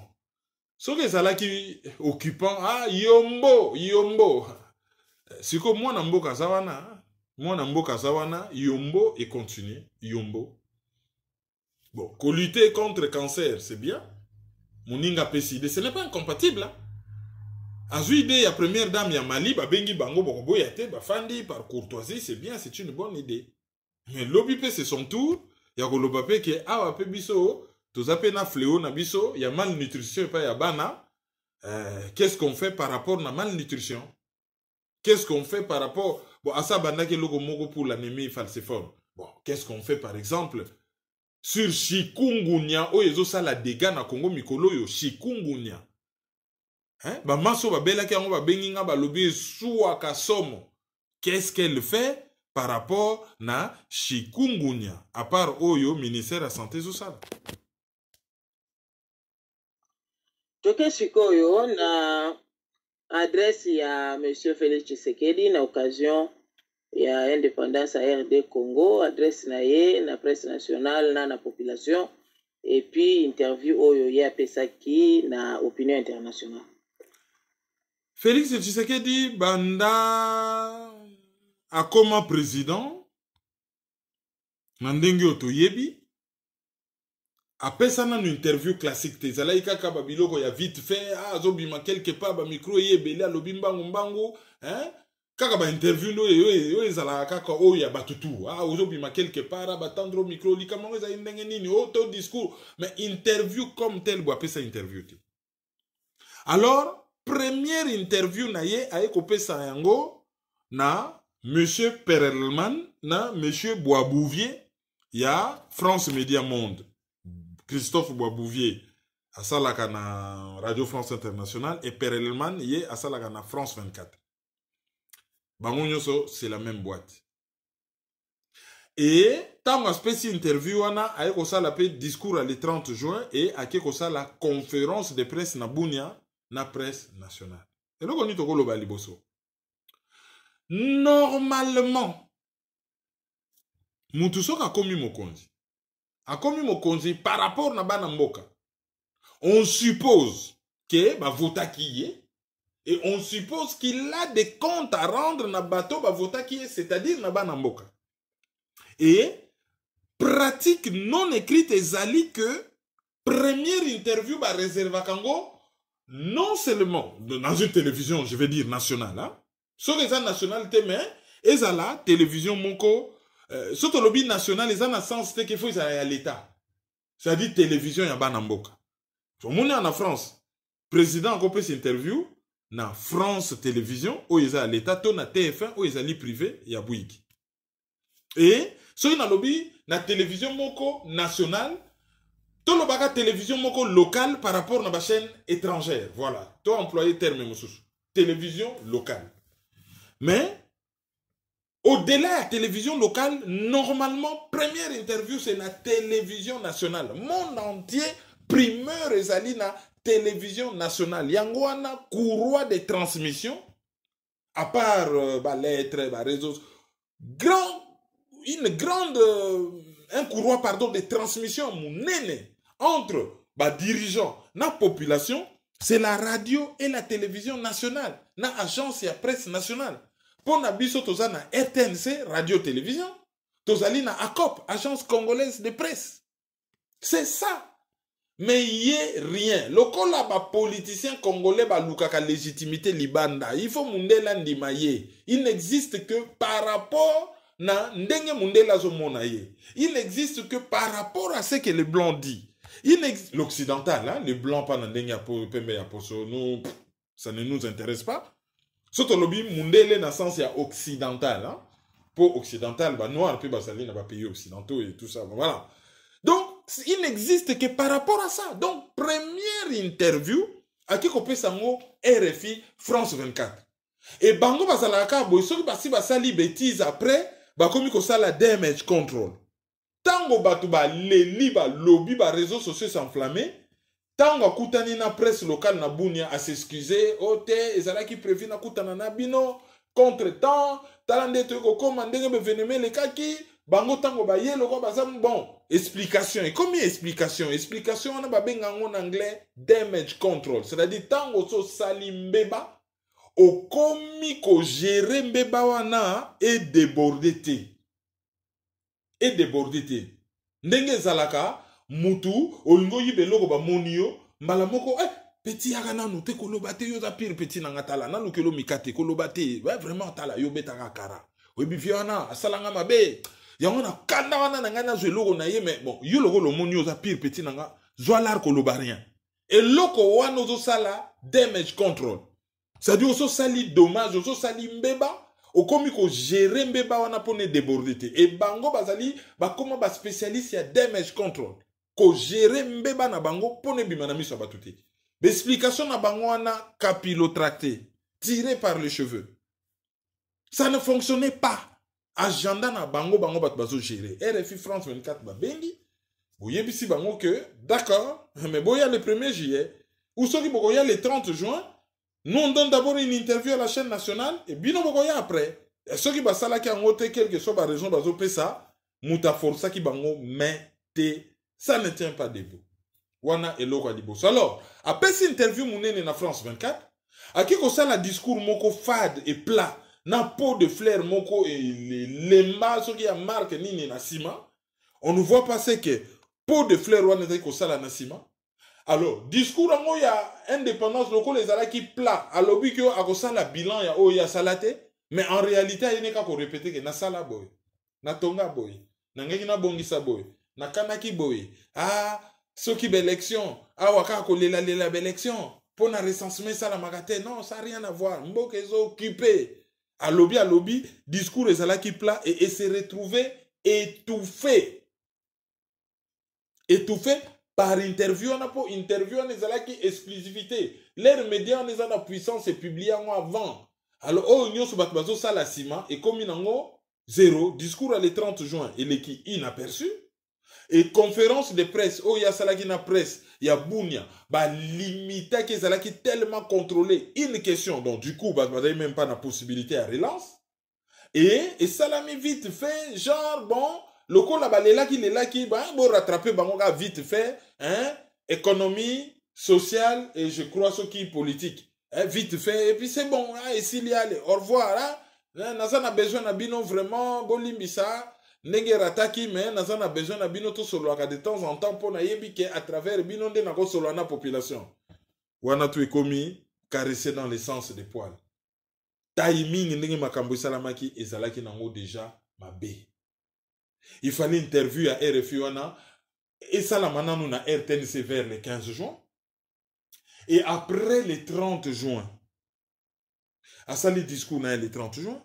Ce que ça là qui occupant, ah, yombo. Siko moi na mboka sawana, yombo et continue, yombo. Bon, qu'on lutter contre cancer, c'est bien. Moninga peside, ce n'est pas incompatible. Azu idée, ya première dame ya Mali, ba bengi bango bokobo yate, ba fandi par courtoisie, c'est bien, c'est une bonne idée. Mais l'obipe c'est son tour, ya kolobape ke awa pe biso. Tous na fléau na biso, il y a malnutrition et pas ya bana. Qu'est-ce qu'on fait par rapport à la malnutrition? Qu'est-ce qu'on fait par rapport à ça banda ke logo moko pour l'anémie falciforme? Bon, qu'est-ce qu'on fait par exemple sur chikungunya oyezo sala dégâts na Congo mikolo yo chikungunya. Hein? Ba maso ba bela ke ngo ba benginga ba lobi suwa kasomo. Qu'est-ce qu'elle fait par rapport na chikungunya? À part oyo ministère de la santé sociale. Toke sikoyo na adresse ya Monsieur Félix Tshisekedi na occasion ya indépendance à RD Congo, adresse na ye na presse nationale na population et puis interview oyo ya pesaki na opinion internationale. Félix Tshisekedi banda akoma président na ndenge otoyebi. Après ça, une interview classique. Tezala ikaka babiloko ya vite fait. Ah, zobima quelque part, ba micro yebele alobimbango mbango. Hein? Kaka ba interview no yo ezala kaka o ya batutu. Ah, zobima quelque part, ba tendre micro lika mango za ndenge nini auto discours. Mais interview comme tel, bo apesa interview te. Alors, première interview na ye aye kopesa yango na Monsieur Perelman na Monsieur Boisbouvier ya France Média Monde. Christophe Boisbouvier à Salaka na Radio France Internationale et Perelman yé à Salaka na France 24. Bango nyonso c'est la même boîte. Et tant que spécial interview wana aye ko sala pe discours le 30 juin et aké ko sala conférence de presse na Bunia na presse nationale. Et là on dit toko loba liboso. Normalement mutu soka komi mokonzi. A komi mokonzi par rapport na bana mboka. On suppose que ba vota qui est et on suppose qu'il a des comptes à rendre na bateau ba vota qui est, c'est-à-dire na bana mboka. Et pratique non écrite ezali que première interview ba réserve à Congo non seulement dans une télévision, je vais dire nationale, hein. Sur les nationales mais ezala télévision moko surtout le lobby national, les gens sens qu'il faut aller à l'État. C'est-à-dire télévision ya bana mboka. Tout le monde est en France. Président a coupé cette interview na France Télévision, où ils à l'État, tout na TF1, où ils allaient privé, ya Bouygues. Et, ce qui na lobby, na télévision moko nationale, tout le baga télévision moko locale par rapport à la chaîne étrangère. Voilà. Tout employé terme moussous. Télévision locale. Mais, au-delà de la télévision locale, normalement, première interview, c'est la télévision nationale. Monde entier, primeur ezali na télévision nationale. Yangwana, courroie de transmission, à part lettres, réseaux, un courroie, pardon, de transmission, entre dirigeants, la population, c'est la radio et la télévision nationale, la agence et la presse nationale. Pour na biso toza na RTNC, radio-télévision, tozali na ACOP, agence congolaise de presse. C'est ça. Mais il n'y a rien. Lokola ba politicien congolais ba lukaka légitimité libanda. Il faut mundela ndimaye. Il n'existe que par rapport na ndenge mundela zomona ye. Il n'existe que par rapport à ce que les blancs disent. L'occidental, hein, les blancs pas ndenge ya pembe ya poso, nous ça ne nous intéresse pas. Surtout lobby mundele na sens ya occidental, hein. Pour occidental ba noir puis basali na ba pays occidentaux et tout ça. Voilà. Donc il n'existe que par rapport à ça. Donc première interview Aki kopesa ngo RFI France 24. Et bango bazalaka boy soki basi basali bêtise après bakomi kosala damage control. Tango batu ba leli ba lobby ba réseaux sociaux s'enflammer. Tango akutani na presse locale na Bunia à s'excuser, ote ezalaki prévu na kutana na bino contre-temps, talande to ko commander be veneme le kaki, bango tango ba yelo ko bazam bon, explication. Et combien explication? Explication on a ba benga en anglais damage control, c'est-à-dire tango so sali mbeba o komi ko gérer mbeba wana et déborder te. Et déborder te. Ndenge zalaka mutu olingo yibeloko ba monio mbala moko petit yaka nanu te koloba te yo za pire petit nanga tala nanu kelo mikate koloba te vraiment tala yo betaka kara oyebi viana asalanga mabe yango na kanda wana nanga na zweloko na ye mais bon yo loko lo monio za pire petit nanga zwalar koloba rien et loko wana ozo sala damage control c'est-à-dire ozo sali dommage ozo sali mbeba okomi ko gérer mbeba wana pone déborder te et bango bazali bakoma ba spécialiste ya damage control ko gérer mbeba na bango pone bimana miso batuti. L'explication na bango wana capillotracté, tiré par les cheveux. Ça ne fonctionnait pas. Agenda na bango bango bat bazo gérer. RFI France 24 ba bengi. Boye bisi bango que d'accord, mais boya le 1er juillet ou soki boya le 30 juin, nous on donne d'abord une interview à la chaîne nationale et bino boya après. Et soki basala ki angote quelque soit par raison bazo pesa, muta força ki bango mais ça ne tient pas debout. Wana eloko aliboso. Alors, après cette interview mounene na France 24, aki ko sala discours moko fade et plat, na pot de fleurs moko et les mal qui a marque nini na sima, on ne voit passer que pot de fleurs wana ko sala na sima. Alors, discours ango ya indépendance loko les ala qui plat, alobi ko ako sala bilan ya o ya salate, mais en réalité il n'est qu'à répéter que na sala boy, na tonga boy, na ngeki na bongisa boy, na kanaki boy. Ah ceux qui l'élection, waka kolela lela l'élection, pour na recensement ça la magate, non, ça n'a rien à voir. Mboke est occupé. À lobby, discours est là qui plat et se retrouver étouffé. Étouffé par interview, on a pour interview, on est là qui exclusivité. L'air média, on est là puissance et publié avant. Alors, on y a bazo ça la cima et comme il zéro, discours à le 30 juin, il est qui inaperçu. Et conférence de presse, oh, il y a salaki na presse, il y a Bunia, bah, limita qui salaki tellement contrôlé. Une question, donc, du coup, bah, même pas la possibilité à relance. Et ça l'a mis vite fait, genre, bon, le coup là, bah, il est là qui, bah, bon, rattraper, bah, on a vite fait, hein, économie, sociale, et je crois, ce qui est politique, hein, vite fait, et puis c'est bon, hein, et s'il y a, au revoir, hein, n'a besoin d'abino vraiment, bon, limbisa, Nenge rataki mais naza na besoin na bino to solo de temps en temps pour na yebi ke à travers bino de na ko solo na population. Wana tu ekomi caresser dans l'essence des poils. Timing ndenge makambo salamaki ezalaki nango déjà mabe. Il fallait interview à RFI wana et salamana nous na RTNC vers le 15 juin. Et après le 30 juin, à ça le discours na le 30 juin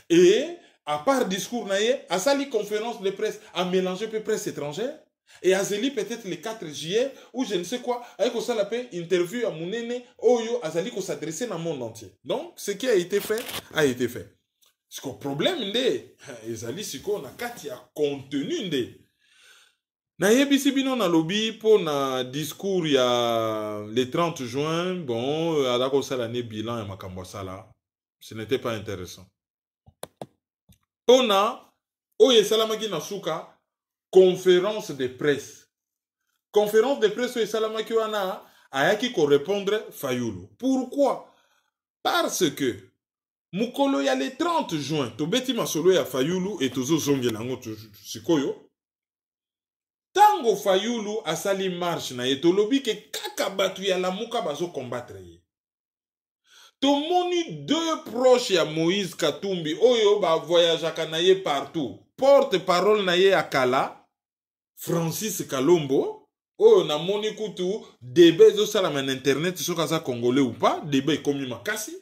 et à part discours naïe, à sali conférence de presse, à mélanger peu presse étrangère, et à zeli peut-être le 4 juillet, ou je ne sais quoi, avec ça la paix, interview à Mounene, Oyo, à zali qu'on s'adressait dans le monde entier. Donc, ce qui a été fait, a été fait. Ce que le problème, c'est zali si qu'on a quatre a contenu, naïe bisi bino na lobby pour na discours ya le 30 juin, bon, à la ça l'année bilan et makambo sala, ce n'était pas intéressant. On a, oye salamaki na suka, conférence de presse. Conférence de presse oye salamaki wana, ayaki ko répondre Fayulu. Pourquoi? Parce que, mukolo ya le 30 juin, to beti masolo ya Fayulu et tozo zonge lango sikoyo. Tango Fayulu asali marche na etolobi ke kaka batu ya la muka bazo combattre ye. Tomoni deux proches à Moïse Katumbi, oyo ba voyage à Kanaye partout. Porte-parole naye à Kala, Francis Kalombo, oyo na moni kutu, débat zo salaman internet, so kaza congolais ou pas, débat comme makasi.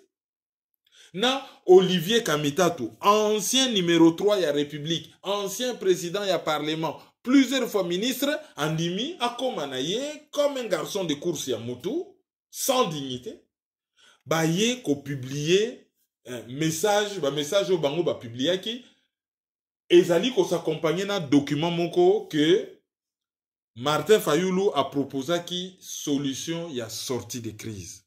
Na Olivier Kamitatu, ancien numéro 3 ya République, ancien président ya Parlement, plusieurs fois ministre, andimi, akomanaye, comme un garçon de course ya Moutou. sans dignité, ba ye ko publier un message au bango ba publier qui ezali ko s'accompagner na document moko que Martin Fayulu a proposé qui solution y a sorti de crise.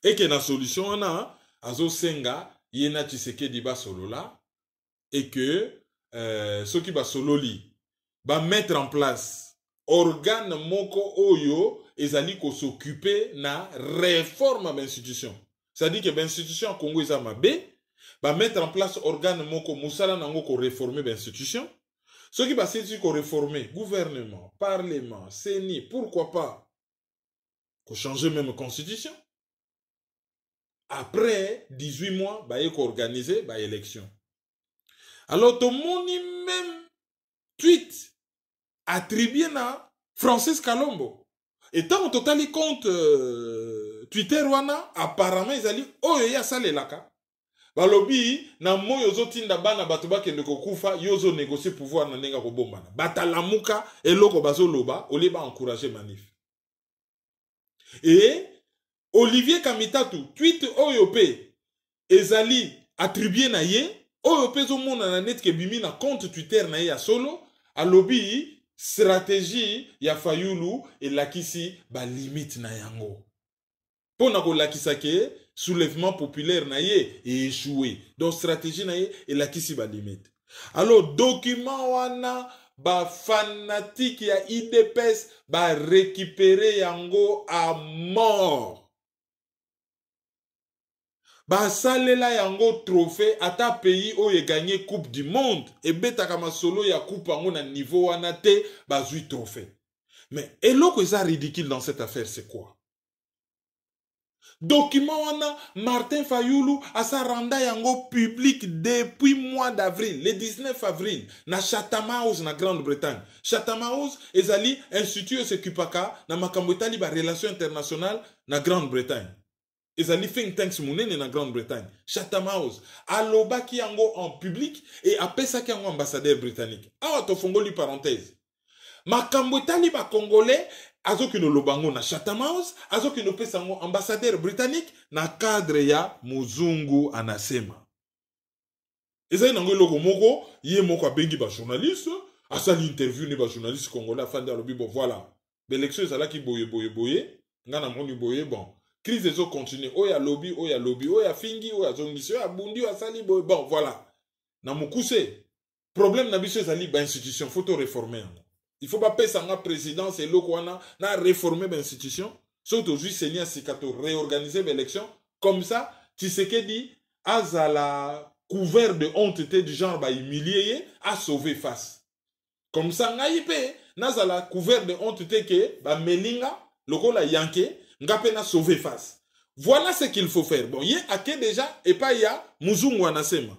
Et que la solution on a azo senga yena Tshisekedi ba solo là et que ceux qui ba solo li ba mettre en place organe moko oyo ezali ko s'occuper na réforme d'institution. C'est-à-dire que l'institution Congo eza mabe ba mettre en place organe moko musala nango ko réformer l'institution. Ceux qui va s'étudier qu'on réformer gouvernement, parlement, CENI, pourquoi pas qu'on change même la constitution. Après 18 mois, bah, il faut organiser bah, élection. Alors, tout le monde même tweet attribué à Francis Kalombo. Et tant au total, il compte Twitter, apparemment, ils allaient, oh, il y a ça les laka. Balobi na mo yozo tinda bana bato bakende kokufa yozo négocier pouvoir na nenga ko bombana batalamuka eloko bazo loba oleba encourager manif. Et Olivier Kamitatu tweet oyope ezali attribué na ye oyope zo mona na net ke bimi na compte Twitter na ye ya solo alobi stratégie ya Fayulu elakisi ba limite na yango. Pona ko lakisa ke soulèvement populaire na ye et échoué. Donc stratégie na ye et la kisi ba limite. Alors document wana ba fanatique ya IDPS ba récupérer yango à mort. Ba salela yango trophée ata pays où ye gagné coupe du monde et beta kama solo ya coupe yango na niveau wana te ba zui trophée. Mais eloko eza ridicule dans cette affaire c'est quoi? Document wana Martin Fayulu a sa randa yango public depuis mois d'avril, le 19 avril, na Chatham House na Grande-Bretagne. Chatham House ezali institut sekupaka na makambo etali ba relation internationale na Grande-Bretagne. Ezali think tanks munene na Grande-Bretagne. Chatham House alobaki yango en public et apesaki yango ambassadeur britannique. Awa to fongoli parenthèse. Makambo etali ba congolais azoki no lobango na Chatham House, azoki no pesango ambassadeur britannique na cadre ya muzungu anasema. Ezali nango eloko moko, ye moko abengi ba journaliste, asali interview ne ba journaliste congolais afandi alobi bon voilà. L'élection ezalaki boye, ngana moni boye bon. Crise ezo continue, oya lobby, oya fingi, oya zongisi, oya bundi, oya sali boye bon voilà. Na mukuse problème na biso ezali ba institution faut réformer. Il faut pas payer sa présidence et l'okwana na réformer l'institution. Surtout aujourd'hui, Seigneur Sikato réorganiser l'élection. Comme ça, Tshisekedi a la couvert de honte du genre ba humilié à sauver face. Comme ça, ngaïpe na la couvert de honte que ba melinga lokola yanke ngape na sauver face. Voilà ce qu'il faut faire. Bon, yé ake déjà et pas ya muzungu anasema.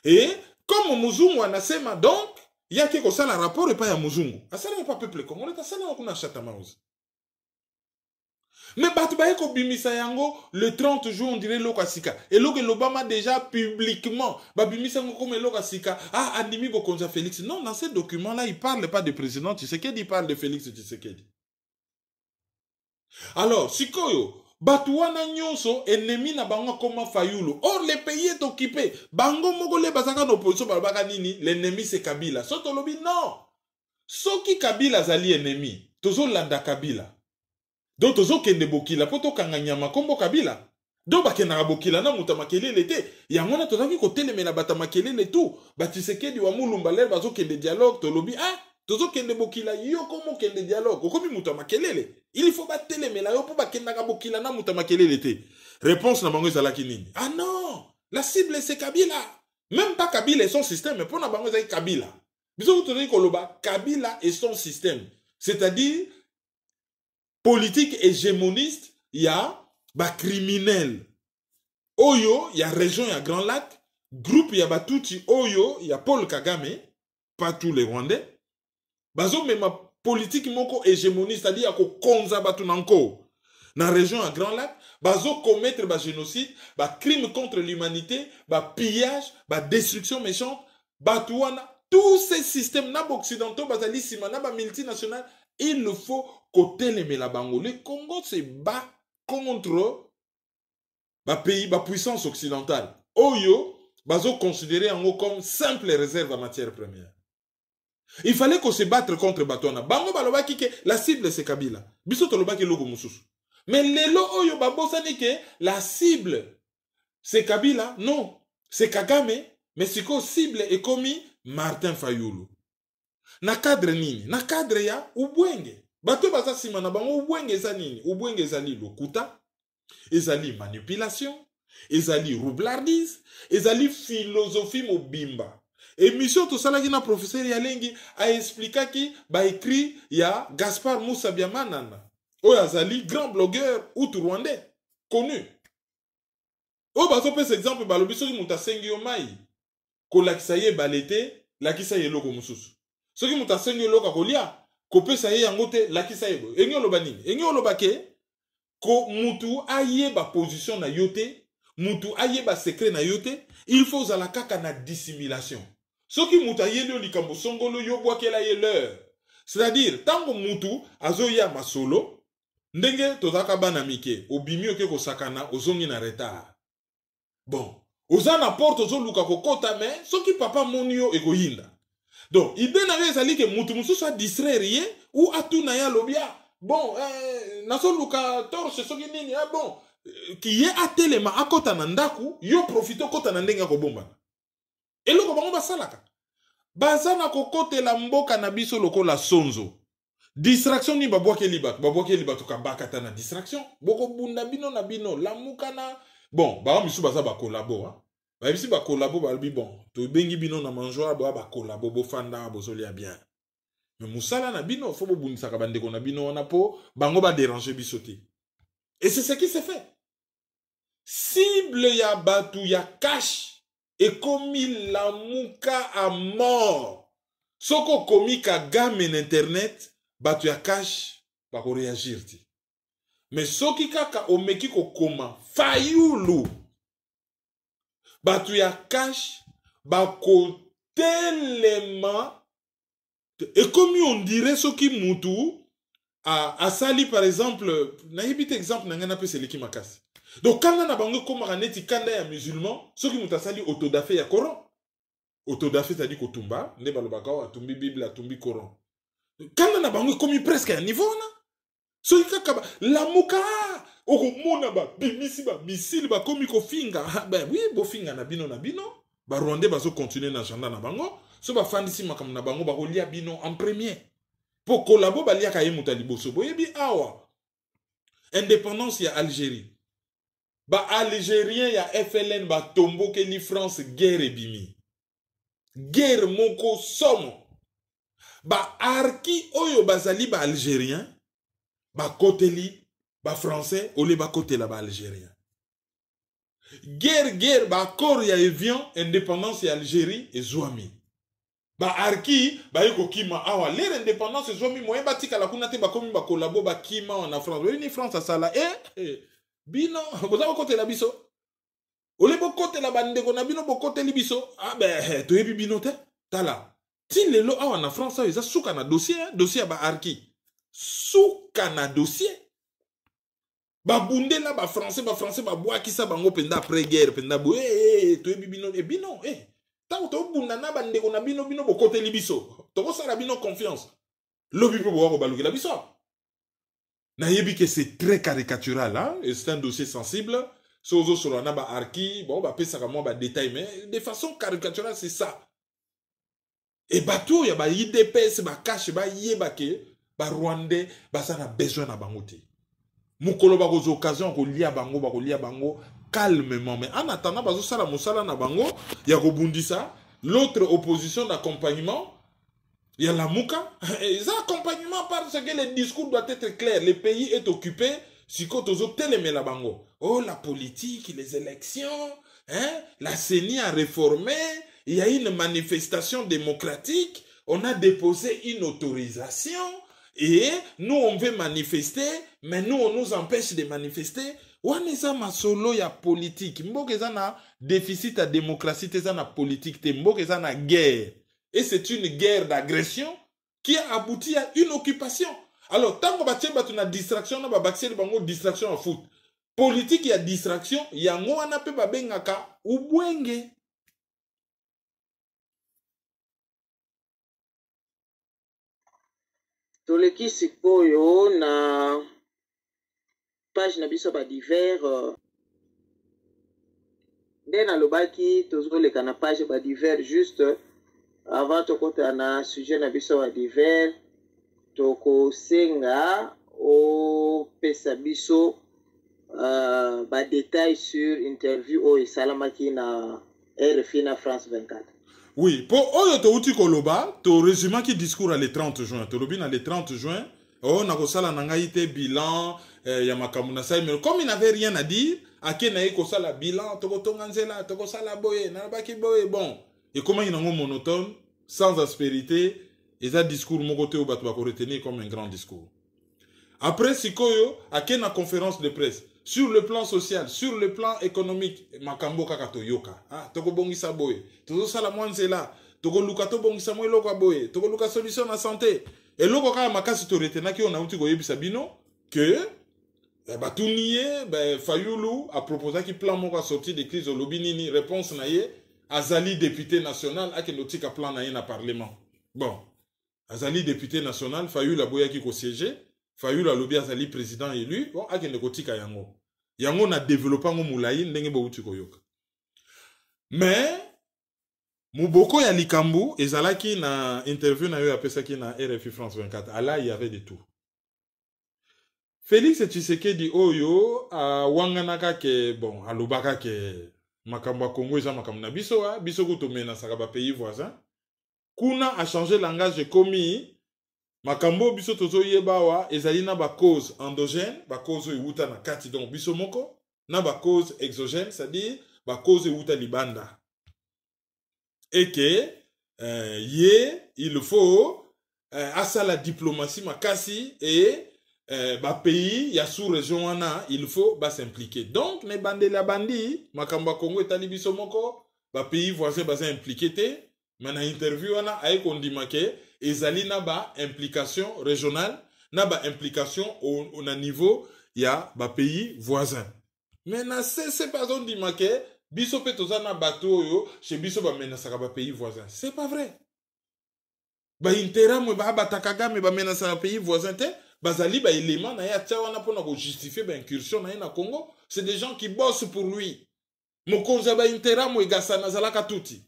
Et comme muzungu anasema donc il y a quelque chose à rapport et pas à Muzungu. Ça n'est pas peuple congolais, ça n'est pas Chatham House. Mais Batbaye ko bimisa yango le 30 juin on dirait lokasika. Et l'Obama déjà publiquement ba bimisa yango comme lokasika. Ah animi bokonza Félix. Non, dans ce document là, il parle pas de président Tshisekedi, il parle de Félix Tshisekedi. Alors, sikoyo Batouana nyonso ennemi na bango comme Fayulu. Or le pays est occupé. Bango mogole bazaka no opposition balbaka nini, l'ennemi c'est Kabila. Soto lobi non. Soki Kabila zali ennemi, tozo landa Kabila. Do tozo kende bokila poto kanganyama kombo Kabila. Do bakena bokila na muta makelele te. Yangona tozaki ko telemela bata makelele tout. Batisekedi wa mulumba le bazo kende dialogue to lobi ah tozo kende bokila yo komo kende dialogue. Okomi muta makelele. Il faut pas télémela yo pour bakenda bokila na muta makelele te. Réponse na bango ezalaki nini? Ah non, la cible c'est Kabila. Même pas Kabila et son système, mais pour na bango ezalaki Kabila. Biso tozaki koloba Kabila et son système. C'est-à-dire politique hégémoniste, il y a ba criminel. Oyo, il y a région, il y a Grand Lac, groupe il y a Batuti Oyo, il y a Paul Kagame, pas tous les Rwandais. Bazo même politique moko hégémoniste, c'est-à-dire ko konza batu nanko. Dans la région à Grand Lac, bazo commettre ba génocide, ba crime contre l'humanité, ba pillage, ba destruction méchante, batouana, tous ces systèmes nab occidentaux bazali simana ba multinationales Il faut côté les Melabango. Le Congo se bat contre les pays, la puissance occidentale. Oyo, bazo considéré comme simple réserve en matière première. Il fallait qu'on se batte contre Batona. Bango baloba ki la cible c'est Kabila. Biso toloba ki logo mususu. Mais lelo oyo babosani ke la cible c'est Kabila. Non, c'est Kagame. Mais c'est que cible est commis Martin Fayulu. Na cadre nini? Na cadre ya ubwenge. Bato baza sima na bango ubwenge za nini? Ubwenge ezali lokuta, ezali manipulation, ezali roublardise, ezali philosophie mobimba. Émission tout ça là qui na professeur Yalengi a expliqué qui ba écrit ya Gaspard Moussa Biamanana. O yazali grand blogueur outre-rwandais connu. O bazo pe cet exemple ba lobiso ki mutasengi yo mai. Ko lakisa ye balete, lakisa ye loko mususu. Soki mutasengi yo loka kolia, ko pe sa ye yangote lakisa ye bo. Engi oloba nini? Engi oloba ke ko mutu aye ba position na yote, mutu aye ba secret na yote, il faut za la kaka na dissimulation. Soki mutu aye lo likambo songolo yo bwakela ye leur. C'est-à-dire tango mutu azoya masolo, ndenge tozaka bana mike, obimi oke ko sakana ozongi na retard. Bon, ozana porte ozoluka kokota mais soki papa monio ekoyinda. Donc, idée na ezali ke mutu musu soit distraire ou atuna ya lobia. Bon, nasoluka torche soki nini, bon, ki ye atelema akota na ndaku, yo profito kota na ndenga ko bomba. Eloko bango basalaka. Bazana kokote la mboka na biso lokola sonzo. Distraction ni babwake libato kabaka na distraction. Boko bunda bino na bino lamuka na bon, ba misu baza ba collabo hein. Ba bisi ba collabo ba bi bon. To bengi bino na manjoa ba collabo bo fanda bo solia bien. Mais musala na bino fo bo bundisa ka bandeko na bino na po bango ba déranger bisoté. Et c'est ce qui s'est fait. Cible ya batu ya cash et commis la mouka à mort. Soko komi ka game en internet, batu ya cash, bako réagir ti. Mais soki kaka omeki ko koma, Fayulu, batu ya cash, bako tellement, et comme on dirait soki mutu, a sali par exemple, na yebite exemple na ngana pe seleki makasi. Donc, quand on a bango comme raneti kanda ya musulman, ceux qui m'ont sali autodafé ya Coran. Autodafé, c'est-à-dire qu'autumba, ne balobakao, atumbi Bible, atumbi Coran. Quand on a bango comme presque à niveau, na. Ceux qui kaba, la mouka, oko mona ba, bimisi ba, missile ba, komi ko finga. Ben oui, bo finga na bino, ba Rwandais bazo continuer na janda na bango. So ba fandisi makam na bango, ba lia bino en premier. Pour collabo, ba lia kaye mutalibo. So boyebi awa. Indépendance ya Algérie. Ba Algérien ya FLN ba tombo ke ni France guerre bimi. Guerre moko somo. Ba arki oyo bazali ba Algérien. Ba koteli ba français ole ba kotela ba Algérien. Guerre ba kor ya evian indépendance ya Algérie et Zouami. Ba arki ba yeko kima awa l'air indépendance et Zouami moyen batika la kuna te ba komi ba kolabo ba kima en France. Oui ni France asala bino, boza bokote la biso. Ole bokote la bandeko na bino bokote li biso. Ah ben, to yebi bino te. Tala. Ti lelo awa na France eza suka na dossier, dossier ba arki. Suka na dossier. Ba bunde la ba français ba boa ki sa bango penda après guerre, penda bo to yebi bino bino ta to bunda na bandeko na bino bokote li biso. To ko sala bino confiance. Lobi po bo ko baluki la biso. Nayebi que c'est très caricatural, hein? Et c'est un dossier sensible. Sozo sur la naba arki, bon, bah, pesa moi, bah, détail, mais de façon caricaturale, c'est ça. Et bateau, y'a bah, IDPS, bah, cache, bah, yébake, bah, Rwandais, bah, ça n'a besoin na bangote. Moukolo, bah, aux occasions, qu'on lia bango, calmement. Mais en attendant, bah, ça la moussala na bango, y'a rebondissa, l'autre opposition d'accompagnement, il y a la mouka. Et ça, accompagnement parce que le discours doit être clair. Le pays est occupé. Si kotozo teleme la bango. Oh, la politique, les élections, hein, la CENI a réformé. Il y a une manifestation démocratique. On a déposé une autorisation. Et nous, on veut manifester. Mais nous, on nous empêche de manifester. Waneza masolo ya politique. Mboke zana déficit à démocratie. Zana politique. Mboke zana guerre. Et c'est une guerre d'agression qui a abouti à une occupation. Alors, tant que batie batu na distraction, na babakse de bango distraction en foot. Politique, il y a distraction, il y a ngo anape babengaka ubwenge. Toleki sikoyo na page na biso ba divers nde nalobaki tozoleka na page ba divers juste avant tokota na sujet na biso ba divers tokosenga opesa biso ba détails sur interview oyo esalamaki na RFI na France 24. Oui, pour oyo to uti koloba, to résumé qui discours le 30 juin. To lobina le 30 juin, oh na kosala nanga ite bilan ya makamuna sai, mais comme il n'avait rien à dire, ake na kosala bilan, to kotonga nzela, to kosala boye, na baki boye, bon. Et comment il nango monotone, sans aspérité, et ça discours moko te obatu ba ko retenir comme un grand discours. Après sikoyo, ake na conférence de presse. Sur le plan social, sur le plan économique, makambo kaka toyoka. Ah, toko bongisa boye. Tozo sala mwanzela. Toko luka to bongisa mwe loka boye. Toko luka solution na santé. Et loko kaka makasi to retena ki on a uti goyebi sabino que batuniye Fayulu a proposé ki plan moko a sorti de crise au lobinini réponse na ye azali député national a ke notika plan na ye na parlement. Bon. Azali député national, Fayulu a boya ki ko siéger. Fayulu alobi azali président élu, bon, akende kotika yango. Yango na développé ngo moulayi ndenge bouti koyoka. Mais muboko ya likambu ezalaki na interview na yo apesaki na RFI France 24. Ala il y avait de tout. Félix Tshisekedi oyo wanganaka ke bon alobaka ke makambo Congo eza makambo na biso biso kutomena saka ba pays voisins. Kuna a changé langage komi makambo biso tozo yebawa ezali na ba cause endogène, ba cause euta na kati donc biso moko, na ba cause exogène, c'est-à-dire ba cause euta libanda. Et que il faut asa la diplomatie makasi et ba pays ya sous région wana il faut ba s'impliquer. Donc ne bande la bandi makambo Congo etali biso moko, ba pays voisins ba s'impliquer te, mais na interview wana ay kondimake ezali na ba implication régionale, na ba implication au niveau ya ba pays voisins. Mais na c'est pas on dit maké biso pe tozana bateau yo chez biso ba menasaka ba pays voisins. C'est pas vrai. Ba intérêt mo ba batakaga me ba menasaka pays voisins te, bazali ba élément na ya tsawana pona ko justifier ba incursion na na Congo, c'est des gens qui bossent pour lui. Mokonza ba intérêt mo egasa na zalaka tuti.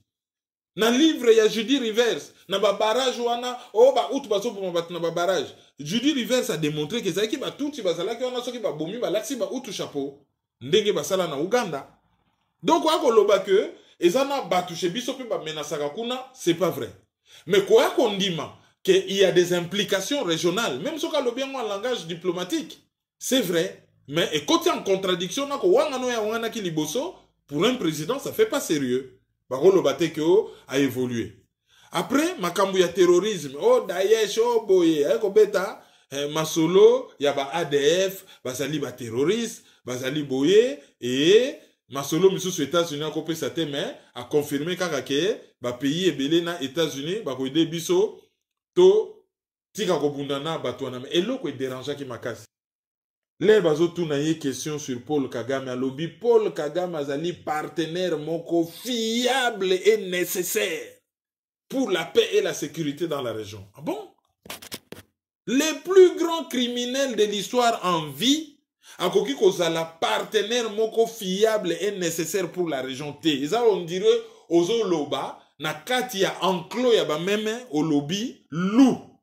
Na livre ya Judy Rivers, na ba barrage wana, oh ba out baso pour ma na ba barrage. Judy Rivers a démontré que zaki ba tuti bazala ki wana soki ba bomi ba laksi ba out chapeau. Ndenge basala na Uganda. Donc wako loba que ezana batouche biso pe ba menasaka kuna, c'est pas vrai. Mais quoi qu'on dit qu'il y a des implications régionales, même si on a bien en langage diplomatique, c'est vrai. Mais et côté en contradiction, pour un président, ça fait pas sérieux. Barolo Batekeo a évolué. Après, makambu ya terrorisme, oh Daesh, oh boye, beta, Masolo, y a ba ADF, bazali ba terroriste, bazali boye, et Masolo misusu États-Unis a coupé sa tête, a confirmé que ba pays ebele na États-Unis, ba ko ide biso to tika ko bundana batwana, mais eloko dérangeant ki makasi. Les bazo tuna ye question sur Paul Kagame alobi Paul Kagame azali partenaire moko fiable et nécessaire pour la paix et la sécurité dans la région. Ah bon? Les plus grands criminels de l'histoire en vie akoki kozala partenaire moko fiable et nécessaire pour la région te. Eza on dirait ozo loba na kati ya enclos ya ba meme au lobby loup.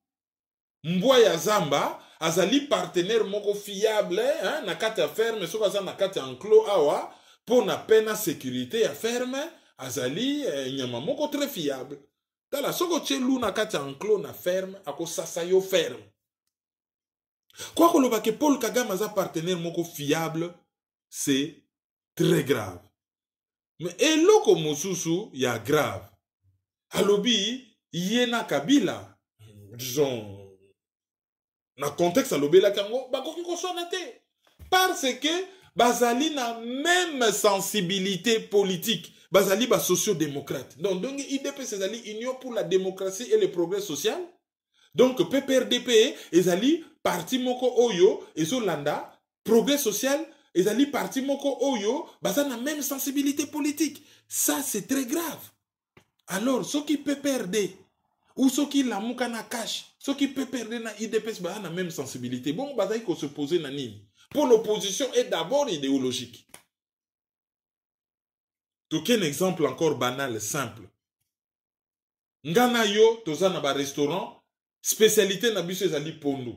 Mbwa ya zamba azali partenaire moko fiable hein, na kati ya ferme so baza na kati ya enclos awa pour na pena sécurité ya ferme azali nyama moko très fiable. Tala soko tchelu na kati ya enclos na ferme ako sasa yo ferme. Quoi que l'on que Paul Kagame a partenaire moko fiable, c'est très grave. Mais eloko mosusu ya grave. Alobi yena Kabila, disons na contexte alobi la kango bakoki ko sonate parce que bazali na même sensibilité politique, bazali ba socio-démocrate. Donc IDP c'est Union pour la démocratie et le progrès social. Donc PPRDP ezali parti moko oyo ezolanda progrès social ezali parti moko oyo baza na même sensibilité politique. Ça c'est très grave. Alors ceux qui PPRD ou ceux qui lamuka na cash, ceux qui PPRD na IDPS baza na même sensibilité. Bon baza ko se poser na nini. Pour l'opposition est d'abord idéologique. Aucun exemple encore banal, simple. Ngana yo, toza na ba restaurant, spécialité na biso ezali pondu.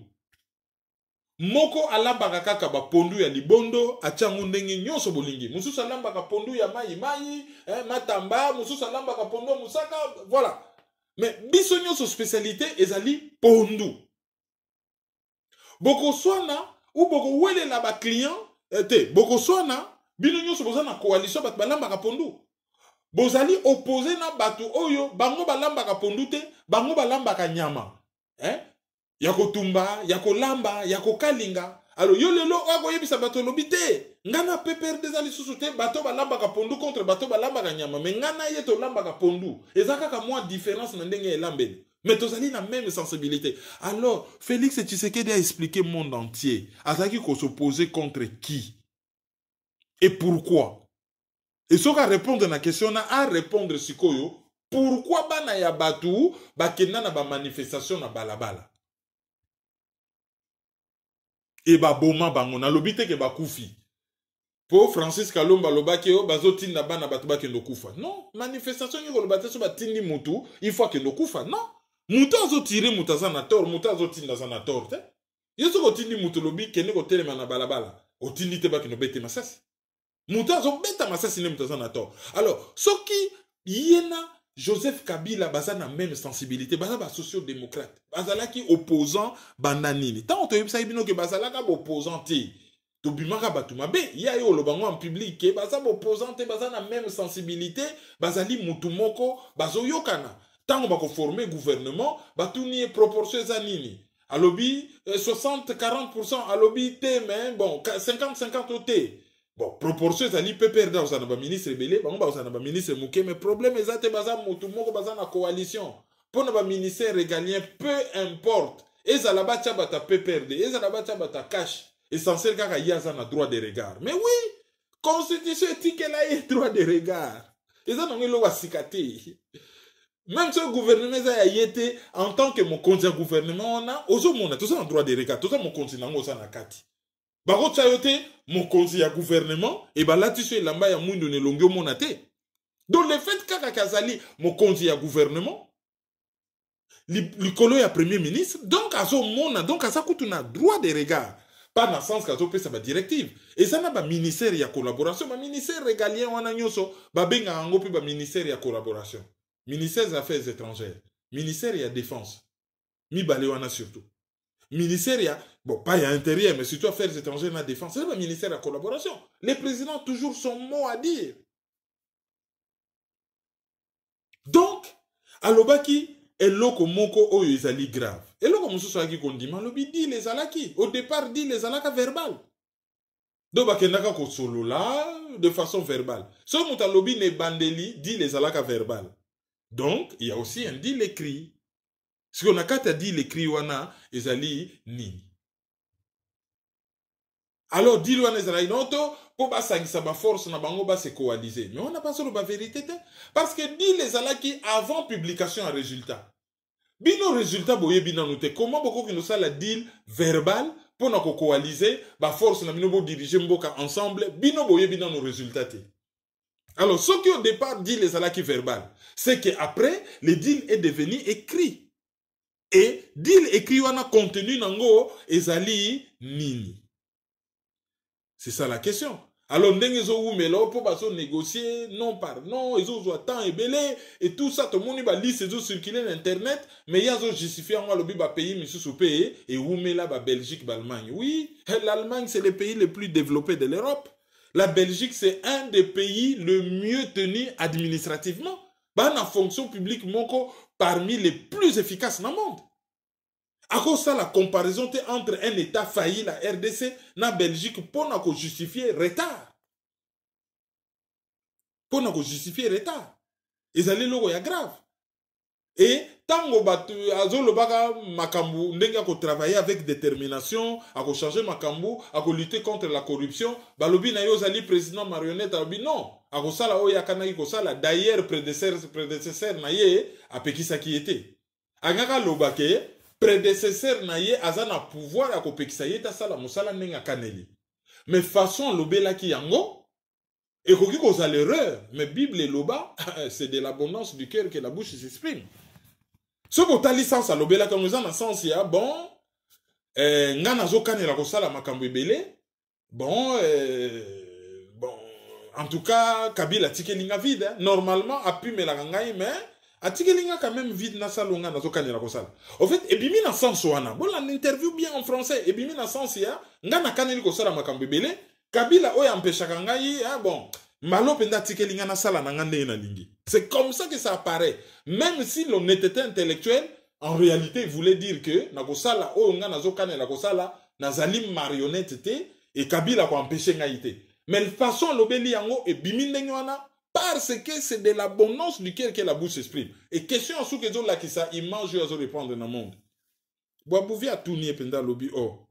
Moko alambaka kaka ba pondu ya libondo, achangu ndenge nyonso bolingi. Mususu alambaka pondu ya mayi, matamba, mususu alambaka pondu musaka, voilà. Mais biso nyonso spécialité ezali pondu. Boko swana, ou boko wele la ba client, boko swana, bino nyonso boza na coalition bat balambaka pondu. Bozali opposé na batu oyo bango balambaka pondu te, bango balambaka nyama. Yako tumba, yako lamba, yako kalinga. Alors yo lelo ako yebisa bato lobite. Ngana PPRD ezali susu te bato balambaka pondu contre bato balambaka nyama. Mais ngana ye to lambaka pondu. Ezaka ka moi différence na ndenge elambeli. Mais tozali na même sensibilité. Alors Félix Tshisekedi a expliqué au monde entier. Azaki ko s'opposer contre qui? Et pourquoi? Et ce qu'à répondre à la question, à répondre sikoyo, pourquoi bana ya batu bakenda na ba manifestation na balabala? Et ba boma bango na lobite ke ba kufi. Po Francis Kalomba lobaki o bazotinda bana batu bakendo kufa. Non, manifestation yiko lobate so batindi mutu, il faut que no kufa. Non. Mutu azo tirer mutu azana tor, mutu azo tinda zana tor, te. Yeso ko tindi mutu lobi kene ko telema na balabala. O tindi te bakendo bete masasi. Moutazo beta masasine moutazo na tort. Alors, ce qui yena Joseph Kabila baza na même sensibilité, baza ba socio-démocrate, baza la qui opposant bananini. Tant on te yebisa ibino ke baza la ka opposant te. To bimaka batuma be, ya yo lo bango en public ke baza opposant te, baza na même sensibilité, baza li mutumoko, bazo yokana. Tant on va former gouvernement, batuni proportion zanini. Alobi 60-40%, alobi te mais bon 50-50 te. Bon, proportion ezali PPRD au sana ba ministre belé, bango ba sana ba ministre muke, mais problème ezate baza mutu moko baza na coalition. Pour ba ministère régalien, peu importe. Ezala ba bata PPRD, ezala ba bata cash. Essentiel kaka yaza na droit de regard. Mais oui, constitution éthique là est droit de regard. Ezana ngelo wasikate. Même si le gouvernement a été en tant que mon conseiller gouvernement on a ozo mona tout ça en droit de regard, tout ça mon conseiller nango ça na kati. Bako tsayote mon conseil à gouvernement et bah là tu sais lamba ya mundu ne longyo monate. Donc le fait kaka kazali mon conseil à gouvernement likolo ya premier ministre donc azo mona donc asa kutuna droit de regard pas dans le sens kazo pesa ba directive et ça na ba ministère ya collaboration ba ministère régalien wana nyoso ba benga ngo pe ba ministère ya collaboration ministère des affaires étrangères ministère ya défense mi balé wana surtout ministère, bon, pas à l'intérieur, mais surtout affaires étrangères et la défense, c'est le ministère de la collaboration. Les présidents ont toujours son mot à dire. Donc, alobaki, eloko moko oyo ezali grave. Eloko mosusu aki kondima, alobi di les alaki. Au départ, di les alaka verbal. Donc, bakendaka ko solo là, de façon verbale. Ce motalobi ne bandeli, di les alaka verbal. Donc, il y a aussi un dit l'écrit. Ce qu'on a qu'à dire l'écrit wana ezali nini. Alors dit wana ezali noto pour basangisa ba force na bango ba se coaliser. Mais on n'a pas solo ba vérité parce que dit les alaki avant publication en résultat. Bino résultat boye bina noté comment beaucoup qui nous ça la deal verbal pour na ko coaliser ba force na bino bo diriger mboka ensemble bino boye bina no résultat. Alors ce qui au départ dit les alaki verbal, c'est que après le deal est devenu écrit. Et deal écrit wana contenu nango ezali nini. C'est ça la question. Alors ndenge zo umelo po baso négocier non par non ezo zo temps et belé et tout ça tout le monde ba liste ezo circuler sur internet mais yazo justifier en lobi ba pays misusu pays et umela ba Belgique ba Allemagne. Oui, l'Allemagne c'est le pays le plus développé de l'Europe. La Belgique c'est un des pays le mieux tenu administrativement. Ba na fonction publique moko parmi les plus efficaces dans le monde. À cause de ça, la comparaison entre un État failli, la RDC, et la Belgique, pour nous justifier retard. Pour nous justifier retard. Et ça, c'est grave. Et tango batu azolo baka makambu ndenga ko travailler avec détermination, à ko changer makambu, à ko lutter contre la corruption, balobi na yo zali président marionnette abi non, à ko sala o yakana ko sala d'ailleurs prédécesseur na ye apekisa ki était. Angaka lobake prédécesseur na ye azana pouvoir à ko pekisa ye ta sala musala ndenga kaneli. Mais façon lobela ki yango et koki ko za l'erreur, mais Bible et loba c'est de l'abondance du cœur que la bouche s'exprime. Ce que tu as licence à l'obéla comme nous en sens ya bon ngana zo kanela ko sala makambo ebele bon en tout cas Kabila tikelinga vide hein. Normalement apumela ngai mais atikelinga quand même vide na salonga na zo kanela ko sala en fait ebimi na sens wana bon la interview bien en français ebimi na sens ya ngana kaneli ko sala makambo ebele Kabila oya empêchaka ngai hein bon malo penda tikelinga na sala na ngande na lingi. C'est comme ça que ça apparaît. Même si l'honnêteté intellectuelle, en réalité, il voulait dire que nakosala o nga nazokane nakosala nazali marionnette te et Kabila ko empêcher ngaite. Mais la façon l'obéli yango et bimindenge wana parce que c'est de l'abondance du cœur que la bouche s'exprime. Et question sous que la qui ça il mange à répondre dans le monde. Boabouvi a tourné penda lobi oh.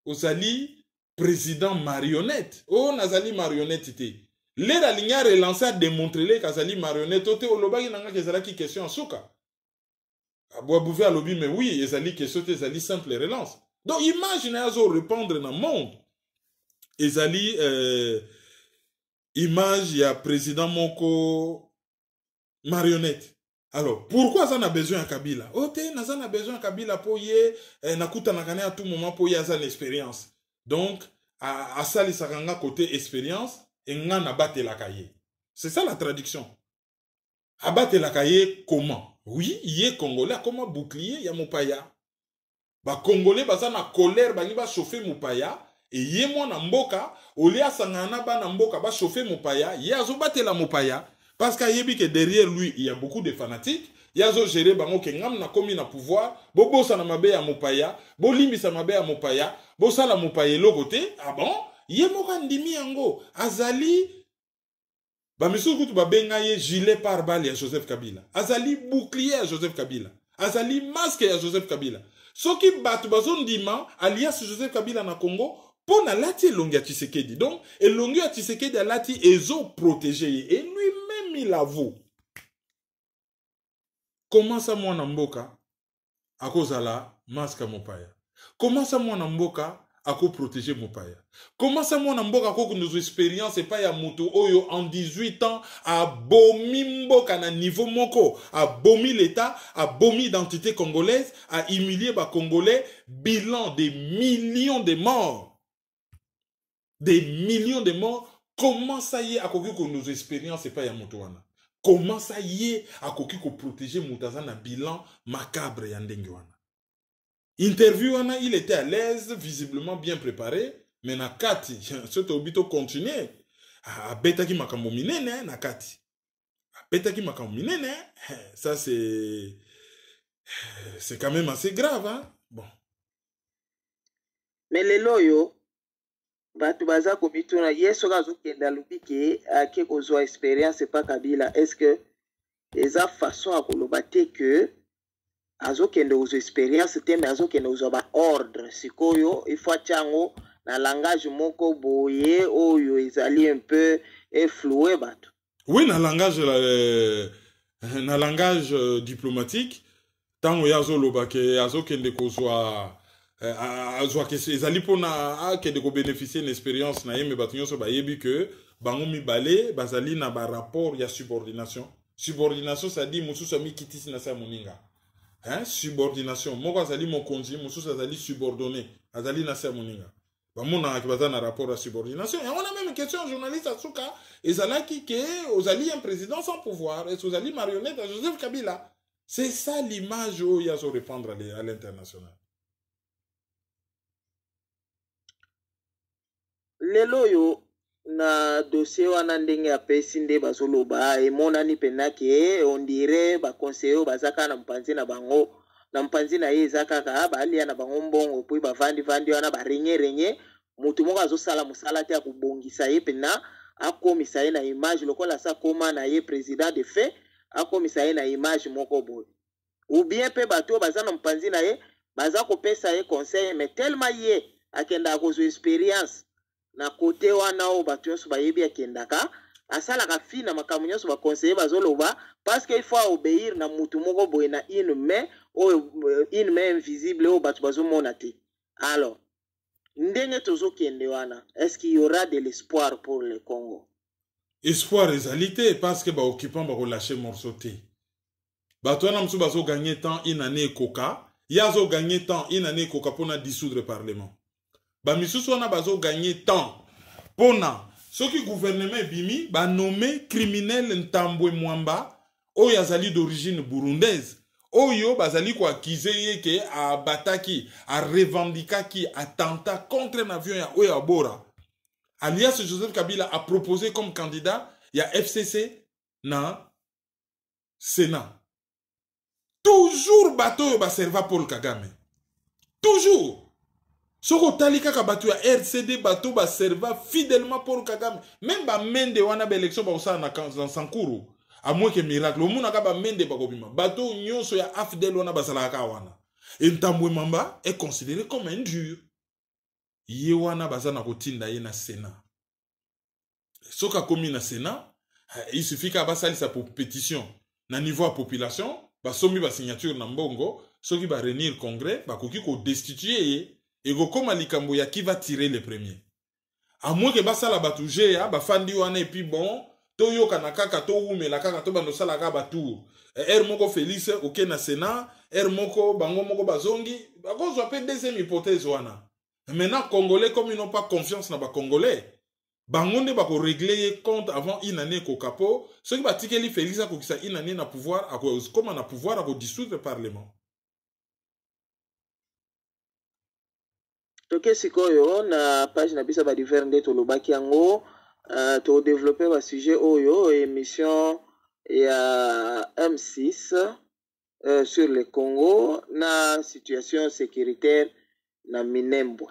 Ozali président marionnette. Oh nazali marionnette te. Les la ligne relancée à démontrer les Kazali marionnette ote olobaki nanga kezalaki question en souka. Boabouvi a lobi mais oui, ezali question ezali simple relance. Donc imaginez azo répondre dans le monde. Ezali image ya président moko marionnette. Alors, pourquoi ça n'a besoin de Kabila? Ote ça n'a besoin de Kabila pour y nakuta nakane à tout moment pour y avoir l'expérience. Donc à sali sakanga côté expérience et ngana bate la cahier. C'est ça la traduction. Abattre la cahier comment? Oui, il est congolais comment bouclier ya mopaya. Ba congolais baza na colère ba ba chauffer mopaya et yé mo na mboka olia sangana ba na mboka ba chauffer mopaya, yazo battre la mopaya parce qu'il y a derrière lui il y a beaucoup de fanatiques. Yazo gérer bango ke ngam na komi na pouvoir, bobo sa na mabe ya mopaya, bo limbi sa mabe ya mopaya, bo sala mopaya lokote, ah bon? Yé mo kandimi yango azali ba misu kutu ba benga ye gilet pare-balles ya Joseph Kabila. Azali bouclier à Joseph Kabila. Azali masque à Joseph Kabila. Soki batu bazon dima alias Joseph Kabila na Congo pour na lati elongi ya Tshisekedi. Donc elongi ya Tshisekedi alati ezo protéger et lui-même il avoue. Comment ça mwana mboka akozala masque à mopaya? Comment ça mwana mboka ako protéger mopaya? Comment ça mwana mboka ako nos expériences et pas ya moto oyo en 18 ans a bomi mboka na niveau moko, a bomi l'état, a bomi l'identité congolaise, a humilié ba congolais, bilan des millions de morts. Des millions de morts. Comment ça y est ako nos expériences et pas ya moto wana? Comment ça y est à koki ko protéger moutaza na bilan macabre ya ndenge wana? Interview wana, il était à l'aise, visiblement bien préparé, mais na kati, ce obito continuer. A betaki makambo minene na kati. A betaki makambo minene, ça c'est quand même assez grave hein. Bon. Mais les loyo batu baza komituna yeso gazo kenda lubike ake kozwa expérience pas Kabila. Est-ce que eza façon à kolobate que azo kende aux expérience te mais azo kende aux ba ordre sikoyo il faut chango na langage moko boye oyo ezali un peu effloué batu. Oui, na langage diplomatique tango yazo lobake azo kende kozwa ezali pona kende ko bénéficier une expérience na yeme batu nyonso ba yebi que bango mibale bazali na ba rapport ya subordination. Subordination ça dit mususu ami kitisi na sa moninga. Hein? Subordination. Moko azali mon konzi, mususu azali subordonné. Azali na sa moninga. Ba mona ki baza na rapport à subordination. Et on a même une question journaliste à Souka. Ezalaki ke ozali un président sans pouvoir. Et ozali marionnette à Joseph Kabila. C'est ça l'image où il y a à répandre à l'international. Lelo yo na dossier wana ndenge apesi nde bazoloba emonani pena ke on dirait ba conseiller bazaka na mpanzi na bango na mpanzi na ye ezaka ka balia na bango mbongo puis bavandi wana ba renye mutu moko azosala musala te akubongisa ye pena akomisa ye na image lokola sa koma na ye président de fait akomisa ye na image moko boye. ou bien pe bato baza na mpanzi na ye baza kopesa ye conseil mais tellement ye akenda kozwa expérience na côté wana o bato nyonso bayebi akendaka asalaka fi na makambo nyonso baconseiller bazoloba parce qu'il faut obéir na mutu moko boye na une main invisible oyo bato bazomona te. Alors ndenge tozokende wana est-ce qu'il y aura de l'espoir pour le Congo? Espoir ezali te parce que baoccupant bakolâche morceau te. Bato wana mosusu bazoganye temps une année ekoka, ye azoganye temps une année ekoka mpona dissoudre parlement. Bamisusu wana bazoganye temps mpona soki gouvernement ebimi banome criminel Ntambwe Mwamba oyo azali d'origine burundaise oyo bazali koakize ye ke abataki arevendikaki attentat contre un avion ya oyo abora. Alias Joseph Kabila a proposé comme candidat il y a FCC na Sénat. Toujours bateau ba serva Paul Kagame. Toujours. Soko talika ka bateau ya RCD bateau ba serva fidèlement Paul Kagame. Même ba mende wana ba élection ba osana na Sankuru. À moins que miracle. Le monde ba mende ba kobima. Bateau nyonso ya AFDEL wana basalaka wana. Et Ntambwe Mwamba est considéré comme un dur. Yewana bazana kotinda ye na Sénat. Soka komi na Sénat, il suffit qu'à basali sa pétition na niveau à population, ba somi ba signature na mbongo, soki ba réunir congrès, ba koki ko destituer ye, et go koma likambo ya qui va tirer le premier. À moins que basala batuje ya, ba fandi wana et puis bon, to yo kanakaka to umela kaka to bando sala ka batour. Moko Félix oké na Sénat, moko bango moko bazongi, ba ko zo pe deuxième hypothèse wana. Maintenant, Congolais, comme ils n'ont pas confiance dans les Congolais, bangonde bako régler compte avant une année ko capo, ce qui va tikeli Félix a kokisa une année na pouvoir à cause comment na pouvoir à dissoudre le parlement. Ok, sikoyo na page na bisa ba divers nde to lobaki yango to développer ba sujet oyo émission ya M6 sur le Congo na situation sécuritaire na Minembwe.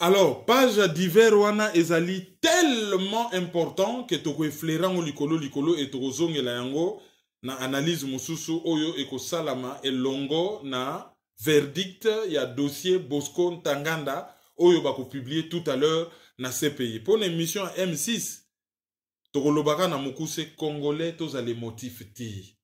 Alors, page divers wana ezali tellement important que toko eflera ngo likolo et toko zongela yango na analyse mususu oyo ekosalama elongo na verdict ya dossier Bosco Ntaganda oyo bako publier tout à l'heure na CPI. Pour l'émission M6 toko lobaka na mukuse congolais toza les motifs ti.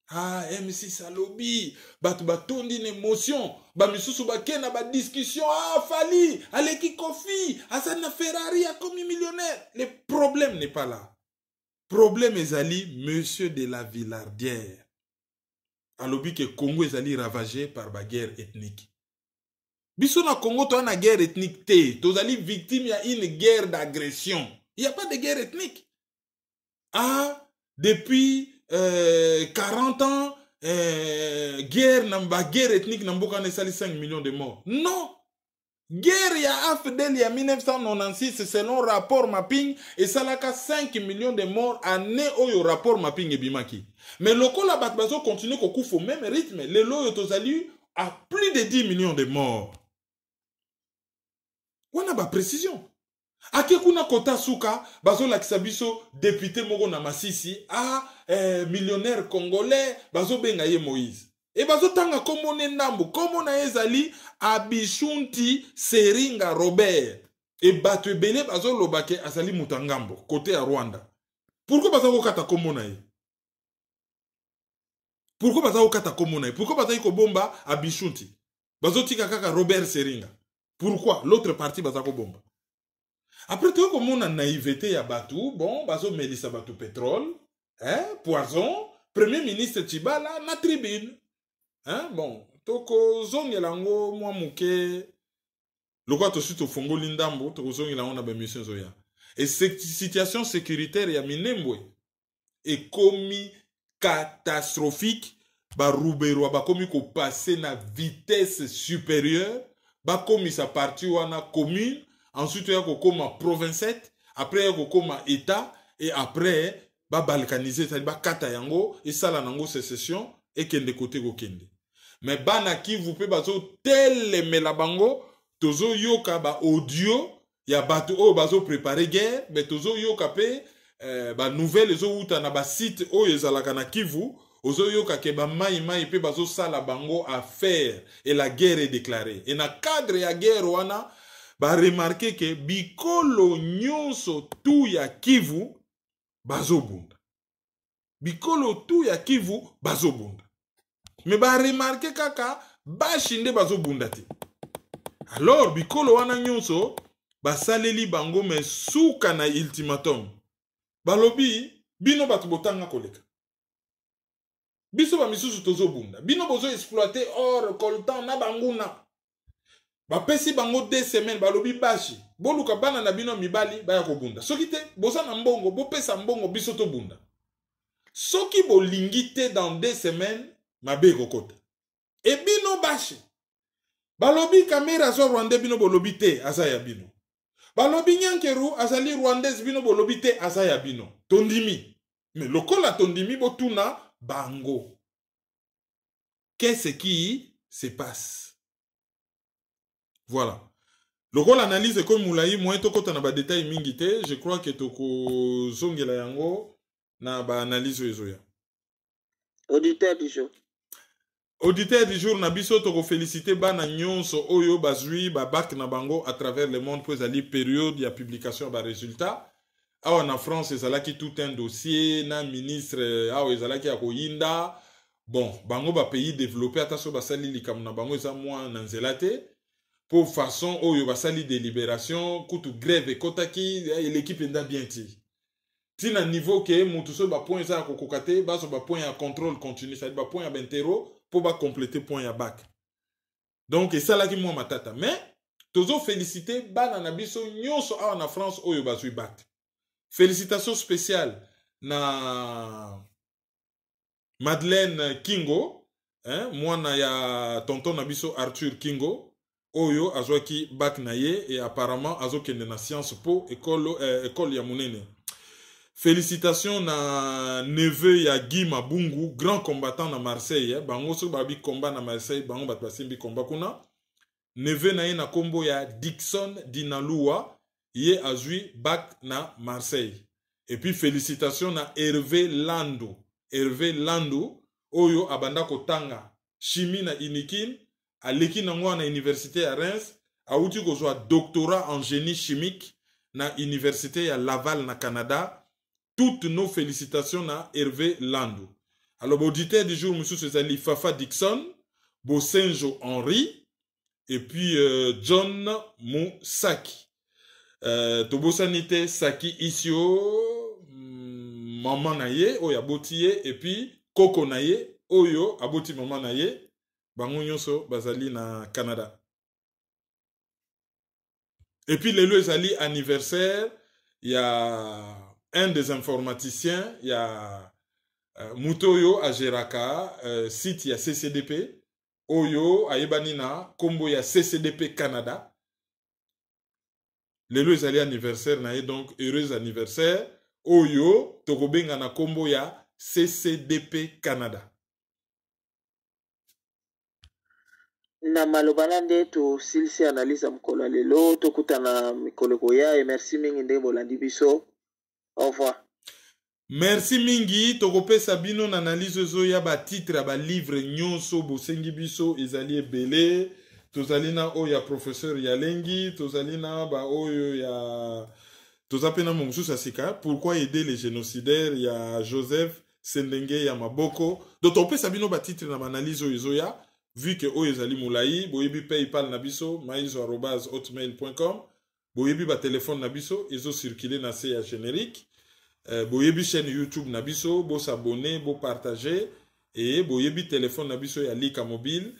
Ah, M6 alobi, batu batondi une émotion, ba misusu bakena ba discussion, ah, Fali, Aleki Kofi, Asana Ferrari a commis millionnaire. Le problème n'est pas là. Problème ezali, monsieur de la Villardière. Alobi que Congo ezali ravagé par la guerre ethnique. Biso na Congo to na guerre ethnique te, tozali victime ya une guerre d'agression. Il n'y a pas de guerre ethnique. Ah, depuis 40 ans, guerre ethnique n'amboka ne sali 5 millions de morts. Non! Guerre ya AFDEL ya 1996 selon rapport mapping et salaka 5 millions de morts année oyo rapport mapping et bimaki. Mais loko la batbazo continue kokufa au même rythme. Le loyo tozali à plus de 10 millions de morts. Wana ba précision. Ake kuna kota suka, bazo lakisa biso député moko na Masisi, millionnaire congolais, bazo benga ye Moïse. Et bazo tanga komo ne ndambo, komo na ezali Abishunti Seringa Robert. Et batu ebele bazo lobake azali mutangambo, côté à Rwanda. Pourquoi bazo kata komo na ye? Pourquoi bazo kata komo na ye? Pourquoi bazo ko bomba Abishunti? Bazo tika kaka Robert Seringa. Pourquoi? L'autre partie bazo ko bomba. Après tout, comme on a naïveté ya batou, bon, bazo melisa batou pétrole, poison, premier ministre Tchibala, na tribune. Bon, toko zongi lango, moi mouke, le quoi tout de suite au fongo lindambo, toko zongi lango na bemission zoya. Et cette situation sécuritaire ya Minembwe est commis catastrophique, ba Roubero, ba commis ko passer na vitesse supérieure, ba commis sa partie wana commune. Ensuite, il y a comme provincette, après il y a comme État, et après, il y a balkanisé, c'est-à-dire kata yango, et ça la nango sécession, et kende côté go kende. Mais bana ki vous pouvez bazo tel melabango, tozo yoka ba audio, ya bato o bazo préparer guerre, mais tozo yoka pe ba nouvelle zo uta na ba site o yezalaka na Kivu, ozoyoka ke ba mai mai pe bazo sala bango affaire et la guerre est déclarée. Et na cadre ya guerre wana ba remarquer que bikolo nyonso tu ya Kivu bazo bunda. Bikolo tu ya Kivu bazo bunda. Mais ba remarquer kaka bashinde bazo bunda te. Alors bikolo wana nyonso basaleli bango me suka na ultimatum. Balobi bino batu botanga koleka. Biso ba misusu tozo bunda. Bino bozo exploiter or coltan na banguna. Ba pesi bango 2 semaines balobi bashi. Boluka bana na bino mibali baya ko bunda. Soki te boza na mbongo bo pesa mbongo biso to bunda. Soki bolingi te dans 2 semaines mabe kokota. E bino bashi. Balobi kamera zo Rwandais bino bolobi te azaya bino. Balobi nyankeru azali Rwandaise bino bolobi te azaya bino. Tondimi. Mais lokola tondimi botuna bango. Qu'est-ce qui se passe? Voilà. Lokola analyse comme moulayi moi tokota na ba détail mingi te, je crois que toko zongela yango na ba analyse ezoya. Auditeur du jour. Auditeur du jour, Nabiso toko félicité bana nyonso oyo bazui ba bac na bango à travers le monde pour ali période ya publication ba résultat. Awa na France ezalaki tout un dossier na ministre awa ezalaki ya koyinda. Bon, bango ba pays développé ataso basali likam na bango eza moi na nzela te. Pour façon oyo basali délibération kutu grève kotaki l'équipe enda bien ti. Tina niveau que mutuso ba point eza kokokate baso ba point ya contrôle continu, ça ba point ya bentero pour ba compléter point ya bac. Donc et ça là qui moi matata mais tozo féliciter bana na biso nyonso awa na France oyo bazui bac. Félicitations spéciales na Madeleine Kingo, hein, mwana ya tonton na biso Arthur Kingo oyo azwaki bac na ye et apparemment azokende na science po école ya munene. Félicitations na neveu ya Guy Mabungu, grand combattant na Marseille. Bango so babi combat na Marseille, bango bat basimbi combat kuna. Neveu na ye na kombo ya Dixon Dinalua, ye azui bac na Marseille. Et puis félicitations na Hervé Lando. Hervé Lando, oyo abanda kotanga chimie na Inikin, aleki nango na université à Reims, auti kozwa doctorat en génie chimique na université à Laval na Canada. Toutes nos félicitations à Hervé Lando. Alors, auditeur du jour, monsieur Césali Fafa Dixon, Bosenjo Henri, et puis John Moussaki. Tobosanite Saki Isio, Maman Naye, Oya Botiye, et puis Koko Naye, Oyo, Aboti Maman Naye, Bango Nyonso, Bazali na Canada. Et puis, le Zali anniversaire, il y a un des informaticiens, il y a Mutoyo Ajeraka, site il y a CCDP, Oyo Ayebanina, Kombo il y a CCDP Canada. Le Zali anniversaire, donc heureux anniversaire, Oyo, Tokobenga na Kombo il y a CCDP Canada. Na malobana nde to silisi analyse mkola lelo tokutana mikolo koya et merci mingi nde bolandi biso. Au revoir. Merci mingi tokope sabino na analyse zoya ba titre ba livre nyonso bosengi biso ezali ebele tozali na oya professeur Yalengi tozali na ba oyo ya tozapena momusu sasika pourquoi aider les génocidaires ya Joseph Sendenge ya Maboko donc tokope sabino ba titre na analyse zoya vu que oyo ezali moulayi boyebi PayPal na biso maizo@hotmail.com boyebi ba téléphone na biso ezo circuler na se ya générique boyebi chaîne YouTube na biso bo s'abonner bo partager et boyebi téléphone na biso ya Lika mobile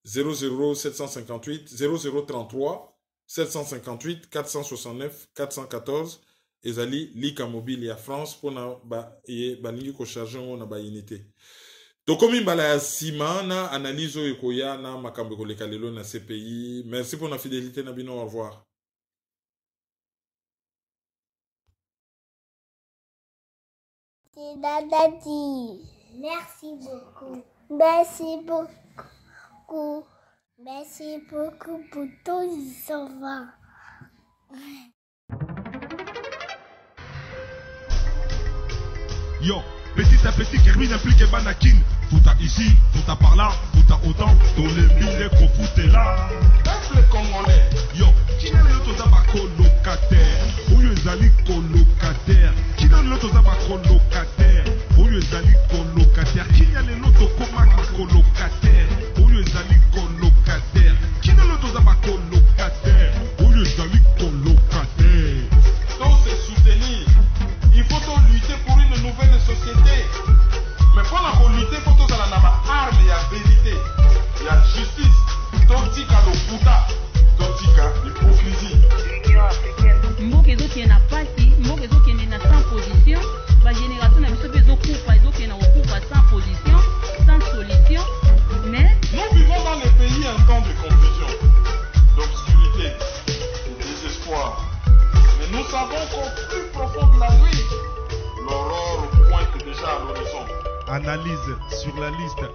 00758 0033 758 469 414 ezali Lika mobile ya France pona ba balingi ko charger na ba unité. Tokomi mbala ya sima na analyse oyo koya na makambo koleka lelo na CPI. Merci pour la fidélité na bino, au revoir. C'est Dadadi. Merci beaucoup. Merci beaucoup. Merci beaucoup pour tous les enfants. Yo. Petit à petit, Kermine implique Banakin. Fouta ici, fouta par là, fouta autant. Tous les mille qu'on foutait là. Peuple congolais. Yo, qui n'a le toza ba colocataire? Oyo ezali colocataire. Qui n'a le toza ba colocataire? Oyo ezali colocataire. Qui n'a le loto koma colocataire? Oyo ezali colocataire. Qui n'a le toza ba colocataire? Oyo ezali colocataire. Donc c'est soutenir. Il faut donc lutter pour une nouvelle société. Mais pour la lutter, il faut que ça ait arme, il y a vérité, il y a justice. Tontika le puta, tontika l'hypocrisie. Mboka ezokende na pasi, mboka ezokende na sans position, ba génération na biso ezokufa, ezokende na kokufa sans position, sans solution. Mais nous vivons dans les pays un temps de confusion, d'obscurité, de désespoir. Mais nous savons qu'au plus profond de la nuit, l'aurore pointe déjà à l'horizon. Analyse sur la liste.